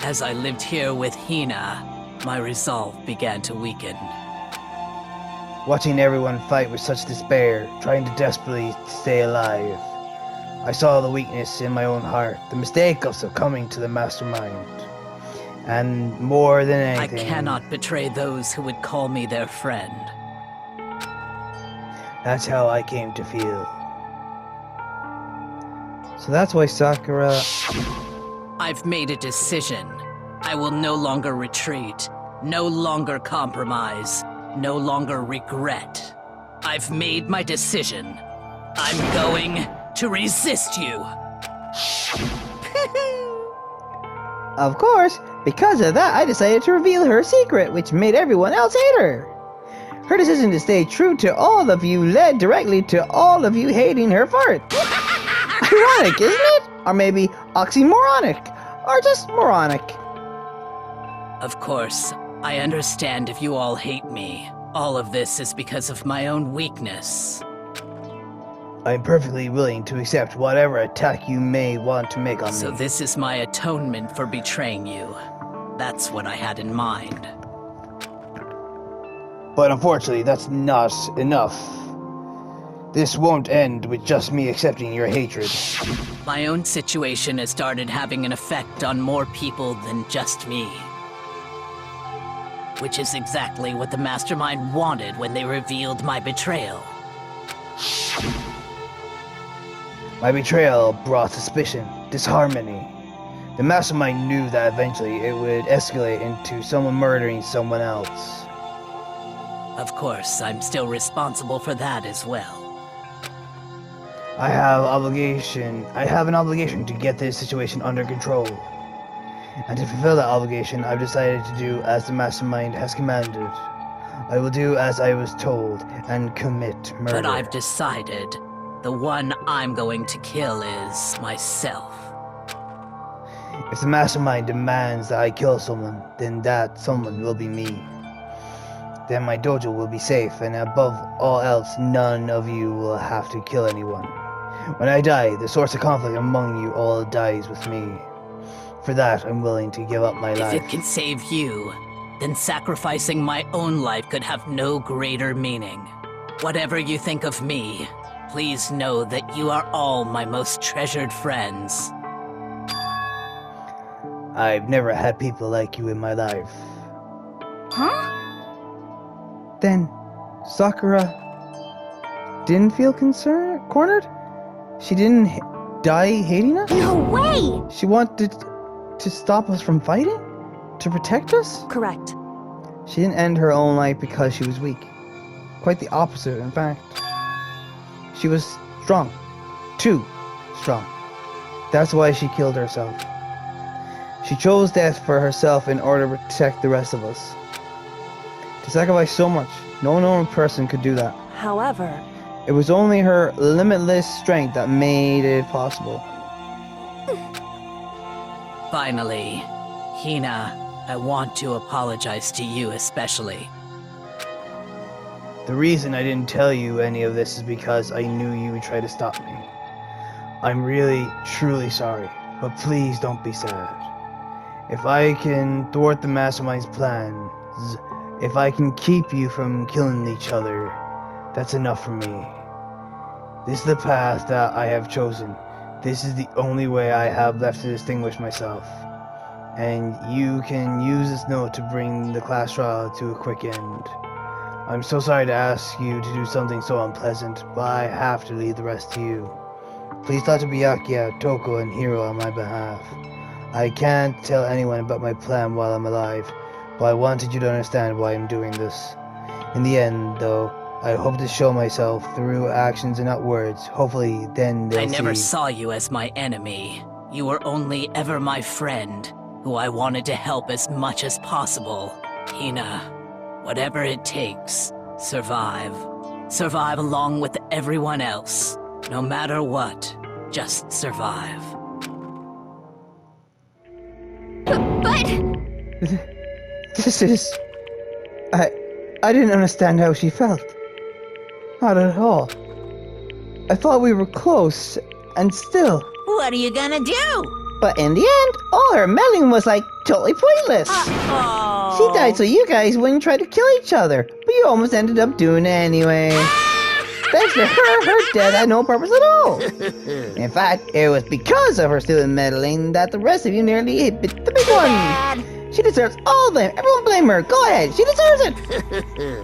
I: as I lived here with Hina, my resolve began to weaken.
A: Watching everyone fight with such despair, trying to desperately stay alive, I saw the weakness in my own heart, the mistake of succumbing to the mastermind. And more than anything,
I: I cannot betray those who would call me their friend.
A: That's how I came to feel. So that's why Sakura...
I: I've made a decision. I will no longer retreat, no longer compromise, no longer regret. I've made my decision. I'm going to resist you.
A: Of course, because of that, I decided to reveal her secret, which made everyone else hate her. Her decision to stay true to all of you led directly to all of you hating her for it. Ironic, isn't it? Or maybe oxymoronic, or just moronic.
I: Of course, I understand if you all hate me. All of this is because of my own weakness.
A: I'm perfectly willing to accept whatever attack you may want to make on me.
I: So this is my atonement for betraying you. That's what I had in mind.
A: But unfortunately, that's not enough. This won't end with just me accepting your hatred.
I: My own situation has started having an effect on more people than just me. Which is exactly what the mastermind wanted when they revealed my betrayal.
A: My betrayal brought suspicion, disharmony. The mastermind knew that eventually it would escalate into someone murdering someone else.
I: Of course, I'm still responsible for that as well.
A: I have an obligation to get this situation under control. And to fulfill that obligation, I've decided to do as the mastermind has commanded. I will do as I was told and commit murder.
I: But I've decided the one I'm going to kill is myself.
A: If the mastermind demands that I kill someone, then that someone will be me. Then my dojo will be safe, and above all else, none of you will have to kill anyone. When I die, the source of conflict among you all dies with me. For that, I'm willing to give up my life.
I: If it can save you, then sacrificing my own life could have no greater meaning. Whatever you think of me, please know that you are all my most treasured friends.
A: I've never had people like you in my life.
C: Huh?
A: Then, Sakura didn't feel cornered? She didn't die hating us?
H: No way!
A: She wanted to stop us from fighting? To protect us?
G: Correct.
A: She didn't end her own life because she was weak. Quite the opposite, in fact. She was strong. Too strong. That's why she killed herself. She chose death for herself in order to protect the rest of us. To sacrifice so much, no normal person could do that.
G: However,
A: it was only her limitless strength that made it possible.
I: Finally, Hina, I want to apologize to you especially.
A: The reason I didn't tell you any of this is because I knew you would try to stop me. I'm really, truly sorry, but please don't be sad. If I can thwart the mastermind's plans, if I can keep you from killing each other, that's enough for me. This is the path that I have chosen. This is the only way I have left to distinguish myself. And you can use this note to bring the class trial to a quick end. I'm so sorry to ask you to do something so unpleasant, but I have to leave the rest to you. Please talk to Byakuya, Toko, and Hiro on my behalf. I can't tell anyone about my plan while I'm alive, but I wanted you to understand why I'm doing this. In the end, though, I hope to show myself through actions and not words. Hopefully, then they'll see.
I: I never saw you as my enemy. You were only ever my friend, who I wanted to help as much as possible. Hina, whatever it takes, survive. Survive along with everyone else. No matter what, just survive.
H: But...
A: This is... I didn't understand how she felt. Not at all. I thought we were close, and still.
B: What are you gonna do?
A: But in the end, all her meddling was like totally pointless.
B: Oh.
A: She died so you guys wouldn't try to kill each other, but you almost ended up doing it anyway. Thanks to her death had no purpose at all. In fact, it was because of her stupid meddling that the rest of you nearly hit the big one. She deserves all blame. Everyone blame her. Go ahead. She deserves it.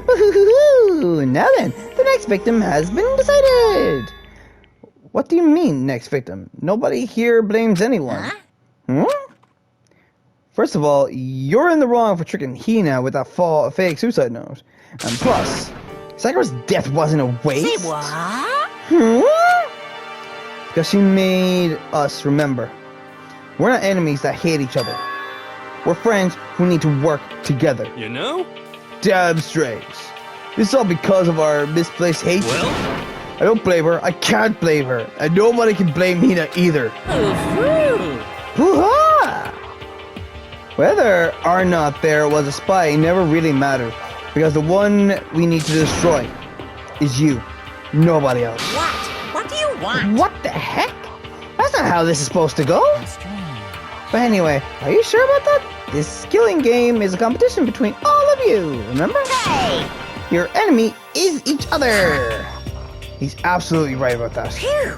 A: Woohoo! Now then, the next victim has been decided. What do you mean, next victim? Nobody here blames anyone. Huh? First of all, you're in the wrong for tricking Hina with that fake suicide note. And plus, Sakura's death wasn't a waste.
B: Say what?
A: Because she made us remember. We're not enemies that hate each other. We're friends who need to work together.
D: You know?
A: Damn straight. This is all because of our misplaced hatred.
D: Well?
A: I don't blame her. I can't blame her. And nobody can blame Hina either. Hoo-ha! Whether or not there was a spy never really mattered. Because the one we need to destroy is you. Nobody else.
B: What? What do you want?
A: What the heck? That's not how this is supposed to go.
B: That's strange.
A: But anyway, are you sure about that? This killing game is a competition between all of you, remember?
B: Hey!
A: Your enemy is each other. He's absolutely right about that.
B: Phew!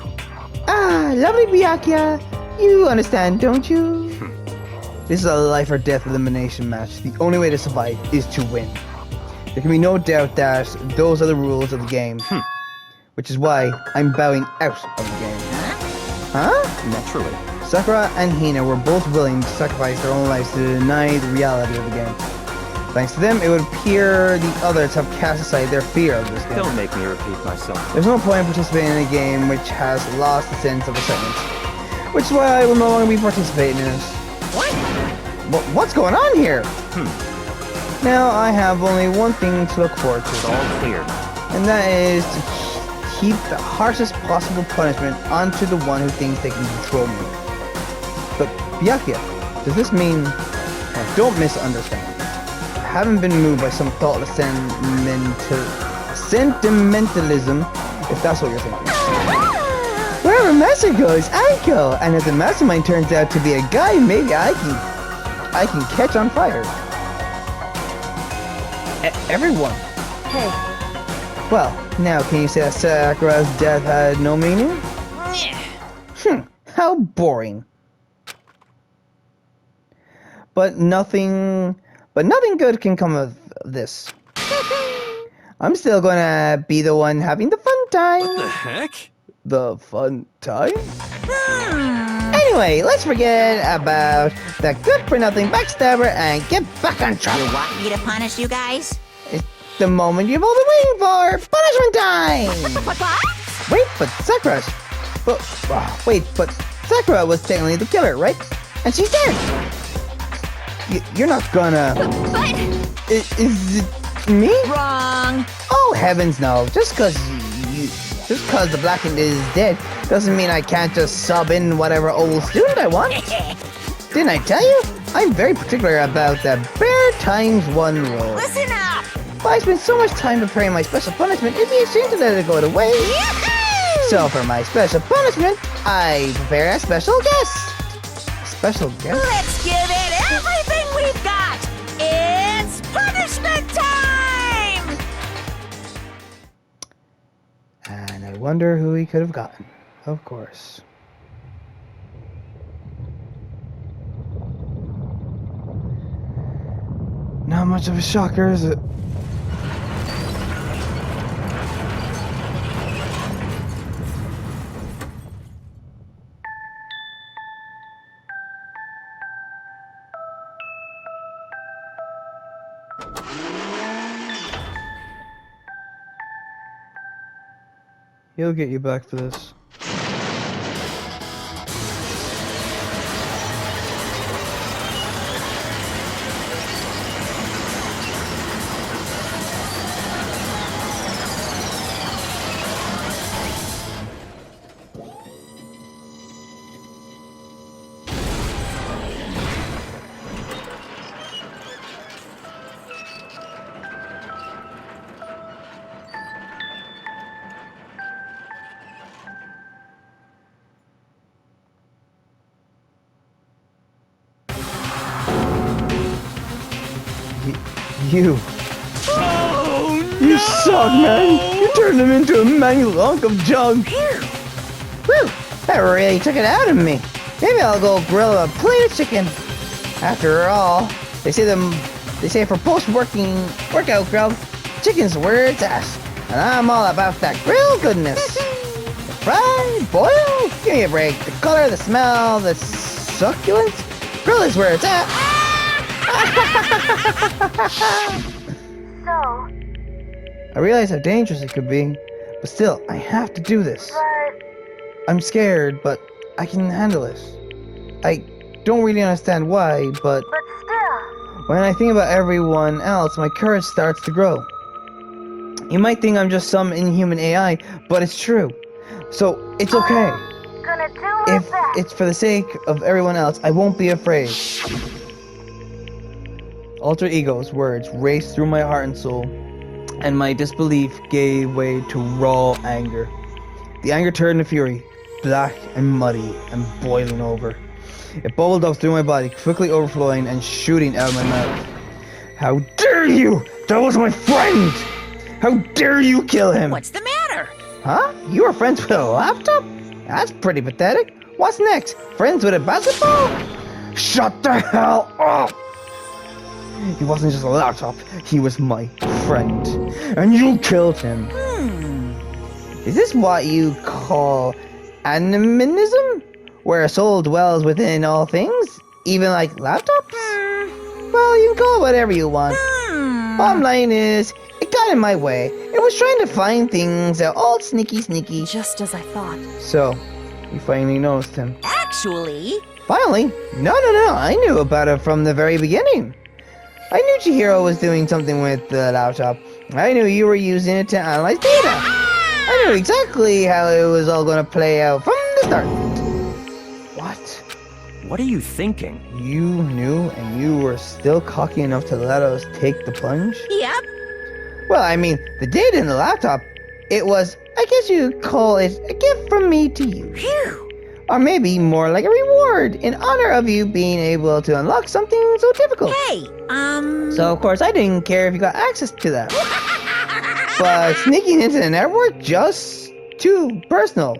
A: Ah, lovely Byakuya. You understand, don't you? This is a life or death elimination match. The only way to survive is to win. There can be no doubt that those are the rules of the game. Which is why I'm bowing out of the game.
B: Huh?
A: Huh?
E: Naturally.
A: Sakura and Hina were both willing to sacrifice their own lives to deny the reality of the game. Thanks to them, it would appear the others have cast aside their fear of this game.
E: Don't make me repeat myself.
A: There's no point in participating in a game which has lost the sense of excitement. Which is why I will no longer be participating in it.
B: What?
A: What's going on here? Now I have only one thing to look forward to.
E: It's all clear.
A: And that is to keep the harshest possible punishment onto the one who thinks they can control me. But Byakuya, does this mean... Don't misunderstand. I haven't been moved by some thoughtless sentimentalism, if that's what you're thinking. Wherever Master goes, I go. And if the mastermind turns out to be a guy, maybe I can catch on fire. Everyone.
G: Hey,
A: Well, now can you say that Sakura's death had no meaning? How boring. But nothing good can come of this. I'm still gonna be the one having the fun time.
D: What the heck?
A: The fun time? Anyway, let's forget about the good-for-nothing backstabber and get back on track.
B: You want me to punish you guys?
A: It's the moment you've all been waiting for. Punishment time!
H: What?
A: Wait, but Sakura... but Sakura was technically the killer, right? And she's dead! You're not gonna...
H: But...
A: Is it me?
B: Wrong.
A: Oh, heavens no. Just cause the Blackened is dead doesn't mean I can't just sub in whatever old student I want. Didn't I tell you? I'm very particular about the bare times one rule.
B: Listen up.
A: If I spend so much time preparing my special punishment, it'd be a shame to let it go to waste.
B: Yahoo!
A: So for my special punishment, I prepare a special guest. Special guest?
B: Let's give it everything we've got. It's punishment time.
A: And I wonder who he could have gotten. Of course. Not much of a shocker, is it? He'll get you back for this. You.
D: Oh, no!
A: You suck, man! You turned him into a mangled hunk of junk! Whew! That really took it out of me. Maybe I'll go grill a plate of chicken. After all, they say for post-workout grub, chicken's where it's at. And I'm all about that grilled goodness. Fried, boiled, give me a break. The color, the smell, the succulence. Grill is where it's at.
H: So,
A: I realize how dangerous it could be, but still, I have to do this.
H: but...
A: I'm scared, but I can handle this. I don't really understand why, but
H: But still...
A: when I think about everyone else, my courage starts to grow. You might think I'm just some inhuman AI, but it's true. So, it's okay.
H: Gonna do my
A: If
H: best.
A: it's for the sake of everyone else, I won't be afraid. Alter Ego's words raced through my heart and soul, and my disbelief gave way to raw anger. The anger turned to fury, black and muddy and boiling over. It bubbled up through my body, quickly overflowing and shooting out of my mouth. How dare you! That was my friend! How dare you kill him!
B: What's the matter?
A: Huh? You were friends with a laptop? That's pretty pathetic. What's next? Friends with a basketball? Shut the hell up! He wasn't just a laptop, he was my friend. And you killed him. Is this what you call Animism? Where a soul dwells within all things? Even like laptops? Well, you can call it whatever you want. Bottom line is, it got in my way. It was trying to find things out all sneaky.
G: Just as I thought.
A: So, you finally noticed him.
B: Actually,
A: Finally? No. I knew about it from the very beginning. I knew Chihiro was doing something with the laptop. I knew you were using it to analyze data. I knew exactly how it was all going to play out from the start. What?
E: What are you thinking?
A: You knew and you were still cocky enough to let us take the plunge?
B: yep.
A: Well, I mean, the data in the laptop, it was, I guess you'd call it a gift from me to you.
B: Phew.
A: Or maybe more like a reward in honor of you being able to unlock something so difficult.
B: Hey,
A: So, of course, I didn't care if you got access to that. But sneaking into the network, just too personal.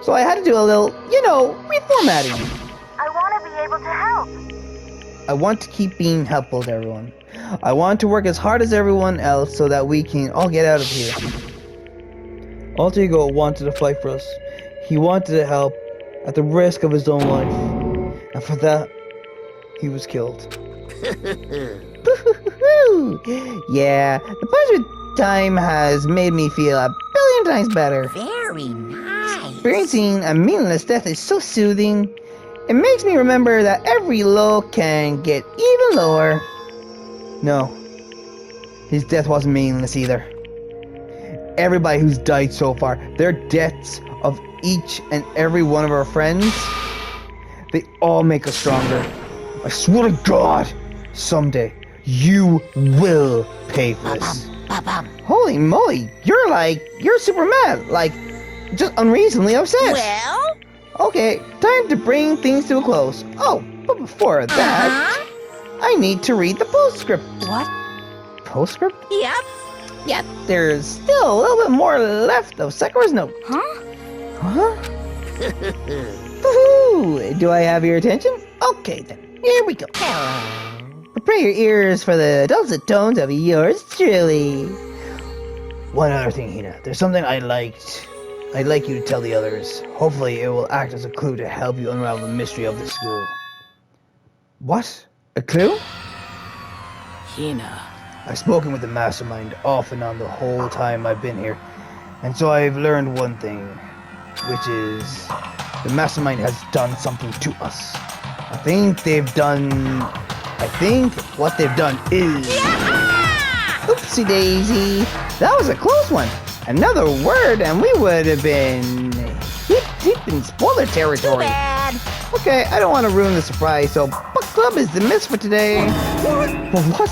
A: So I had to do a little, reformatting.
C: I want to be able to help.
A: I want to keep being helpful to everyone. I want to work as hard as everyone else so that we can all get out of here. Alter Ego wanted to fight for us. He wanted to help at the risk of his own life. And for that, he was killed. Yeah, the punishment time has made me feel a billion times better.
B: very nice.
A: Experiencing a meaningless death is so soothing. It makes me remember that every low can get even lower. No, his death wasn't meaningless either. Everybody who's died so far, their deaths of each and every one of our friends, they all make us stronger. I swear to God, someday you will pay for this. Holy moly, you're super mad, just unreasonably upset.
B: Well,
A: Okay, time to bring things to a close. Oh, but before that, I need to read the postscript.
B: what?
A: Postscript?
B: Yep.
A: Yep, there's still a little bit more left of Sakura's note.
C: Huh?
A: Huh? Woohoo! Do I have your attention? Okay then, here we go. Prepare your ears for the dulcet tones of yours truly. One other thing, Hina. There's something I'd like you to tell the others. Hopefully it will act as a clue to help you unravel the mystery of the school. What? A clue?
I: Hina.
A: I've spoken with the mastermind off and on the whole time I've been here. And so I've learned one thing, which is the mastermind has done something to us. I think what they've done is... Oopsie daisy. That was a close one. Another word and we would have been deep in spoiler territory.
B: Too bad.
A: Okay, I don't want to ruin the surprise, so book club is dismissed for today. Well, what?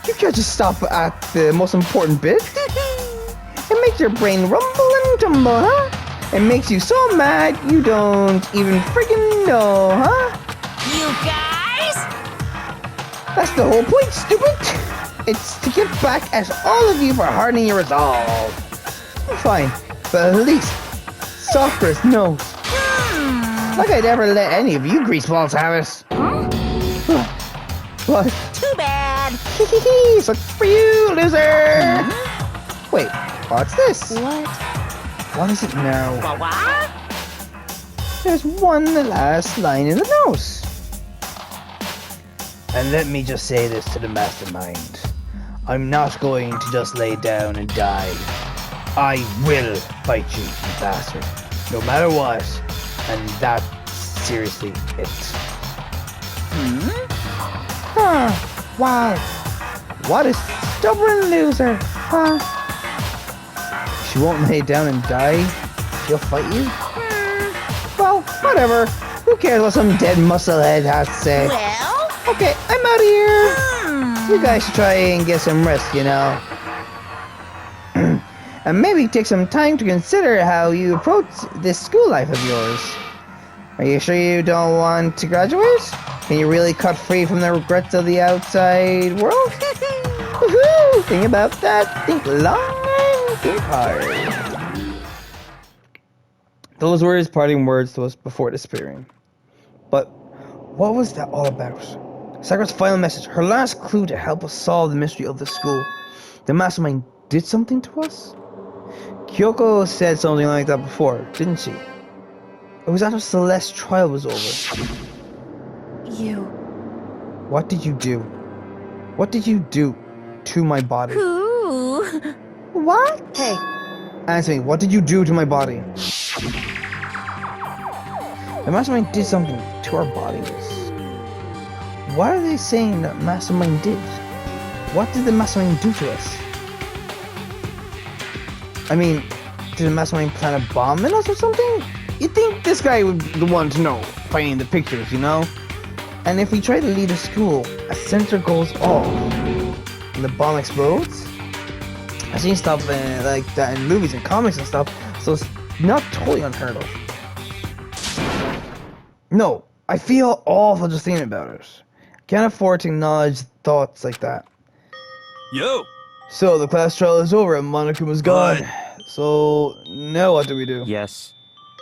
A: You can't just stop at the most important bit. It makes your brain rumble and tumble, huh? It makes you so mad you don't even freaking know, huh?
B: You guys?
A: That's the whole point, stupid. It's to get back at all of you for hardening your resolve. Fine, but at least Sakura knows. Like I'd ever let any of you greaseballs have it. What?
B: Too bad.
A: Sucks for you, loser! Wait, what's this?
G: What?
A: What is it now?
B: What?
A: There's one last line in the notes. And let me just say this to the mastermind. I'm not going to just lay down and die. I will fight you, you bastard. No matter what. And that's seriously it. Huh. Wow. What a stubborn loser. Huh? She won't lay down and die. She'll fight you? Well, whatever. Who cares what some dead musclehead has to say?
B: Well,
A: Okay, I'm out of here. You guys should try and get some rest, you know. And maybe take some time to consider how you approach this school life of yours. Are you sure you don't want to graduate? Can you really cut free from the regrets of the outside world? Woohoo! Think about that. Think long and think hard. Those were his parting words to us before disappearing. But what was that all about? Sakura's final message, her last clue to help us solve the mystery of the school. The mastermind did something to us? Kyoko said something like that before, didn't she? It was after Celeste's trial was over.
G: You.
A: What did you do? What did you do to my body?
B: Ooh.
A: What?
G: Hey,
A: Answer me, what did you do to my body? The Mastermind did something to our bodies. What are they saying that Mastermind did? What did the Mastermind do to us? I mean, did the Mastermind plant a bomb in us or something? You'd think this guy would be the one to know, finding the pictures, you know? And if we try to leave the school, a sensor goes off and the bomb explodes? I've seen stuff like that in movies and comics and stuff, so it's not totally unheard of. No, I feel awful just thinking about it. Can't afford to acknowledge thoughts like that.
D: Yo!
A: So the class trial is over and Monokuma's gone. So now what do we do?
E: Yes.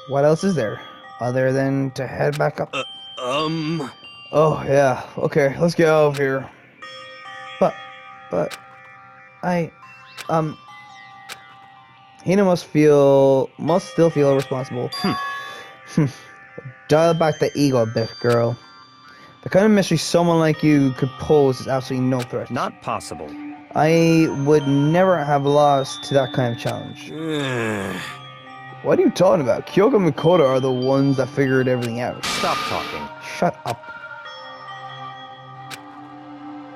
A: What else is there other than to head back up? Oh yeah, okay, let's get out of here. But Hina must still feel responsible. Dial back the ego a bit, girl. The kind of mystery someone like you could pose is absolutely no threat.
E: Not possible.
A: I would never have lost to that kind of challenge. What are you talking about? Kyoko and Makoto are the ones that figured everything out.
E: Stop talking.
A: Shut up.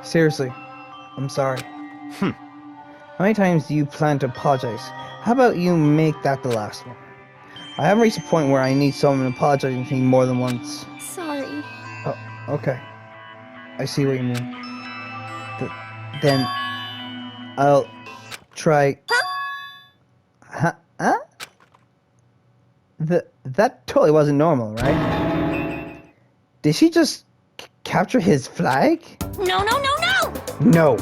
A: Seriously, I'm sorry. How many times do you plan to apologize? How about you make that the last one? I haven't reached a point where I need someone apologizing to me more than once.
G: sorry.
A: Oh, okay. I see what you mean. Then I'll try. Huh? That totally wasn't normal, right? Did she just capture his flag?
B: No.
A: No.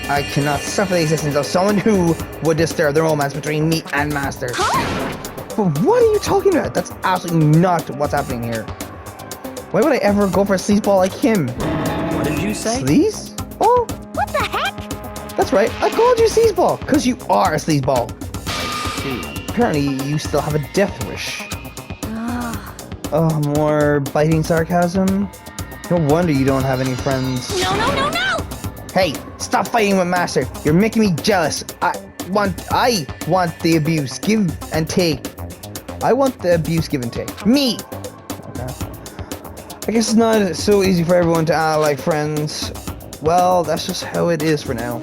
A: I cannot suffer the existence of someone who would disturb the romance between me and Master. But what are you talking about? That's absolutely not what's happening here. Why would I ever go for a sleazeball like him?
E: What did you say?
A: Sleazeball?
B: What the heck?
A: That's right, I called you sleazeball, because you are a sleazeball.
E: I see.
A: Apparently, you still have a death wish. Oh, more biting sarcasm? No wonder you don't have any friends.
B: No.
A: Hey, stop fighting with Master. You're making me jealous. I want the abuse. Give and take. I want the abuse, give and take. Me! Okay. I guess it's not so easy for everyone to act like friends. Well, that's just how it is for now.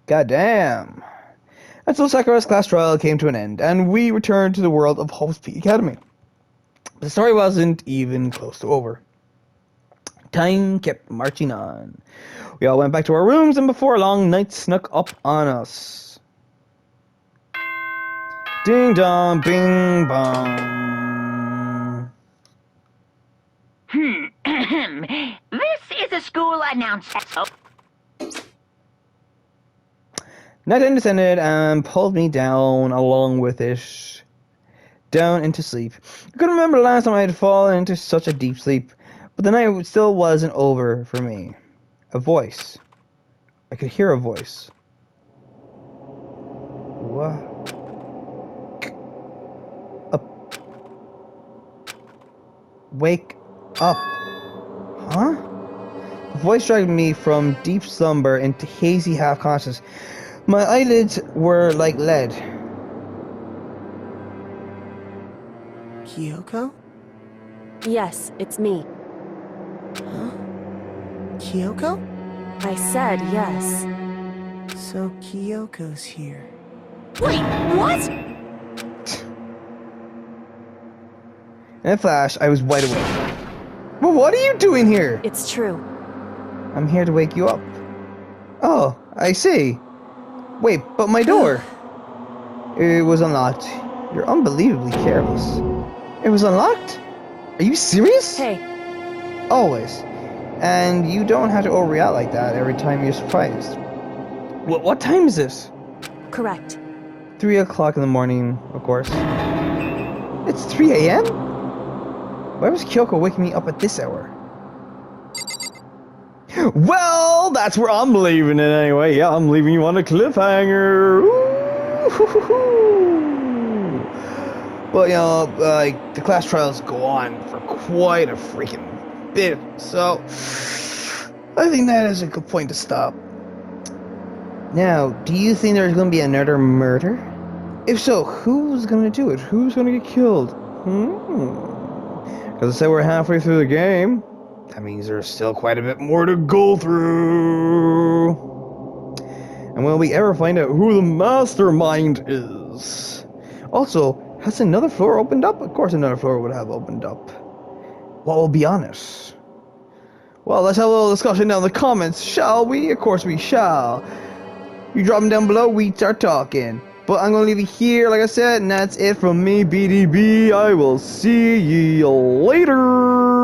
A: Goddamn. And so Sakura's class trial came to an end, and we returned to the world of Hope's Peak Academy. The story wasn't even close to over. Time kept marching on. We all went back to our rooms, and before long, night snuck up on us. Ding dong, bing bong.
B: This is a school announcement.
A: Night descended and pulled me down along with it. Down into sleep. I couldn't remember the last time I had fallen into such a deep sleep. But the night still wasn't over for me. A voice. I could hear a voice. What? Up. Wake up. Huh? The voice dragged me from deep slumber into hazy half-conscious. My eyelids were like lead.
F: Kyoko?
G: Yes, it's me.
F: Huh? Kyoko?
G: I said yes.
F: So Kyoko's here.
B: Wait, what?
A: In a flash, I was wide awake. Well, what are you doing here?
G: It's true.
A: I'm here to wake you up. Oh, I see. Wait, but my door. It was unlocked. You're unbelievably careless. It was unlocked? Are you serious?
G: Hey,
A: Always. And you don't have to overreact like that every time you're surprised. What time is this?
G: correct.
A: 3 o'clock in the morning, of course. It's 3 a.m.? Why was Kyoko waking me up at this hour? Well, that's where I'm leaving it anyway. Yeah, I'm leaving you on a cliffhanger. Ooh, hoo, hoo, hoo. Well, you know, like, the class trials go on for quite a freaking bit, so I think that is a good point to stop. Now, do you think there's going to be another murder? If so, who's going to do it? Who's going to get killed? Because I said we're halfway through the game. That means there's still quite a bit more to go through. And will we ever find out who the mastermind is? Also, has another floor opened up? Of course another floor would have opened up. What will be on it? Well, let's have a little discussion down in the comments, shall we? Of course we shall. You drop them down below, we start talking. But I'm going to leave it here, like I said, and that's it from me, BDB. I will see you later.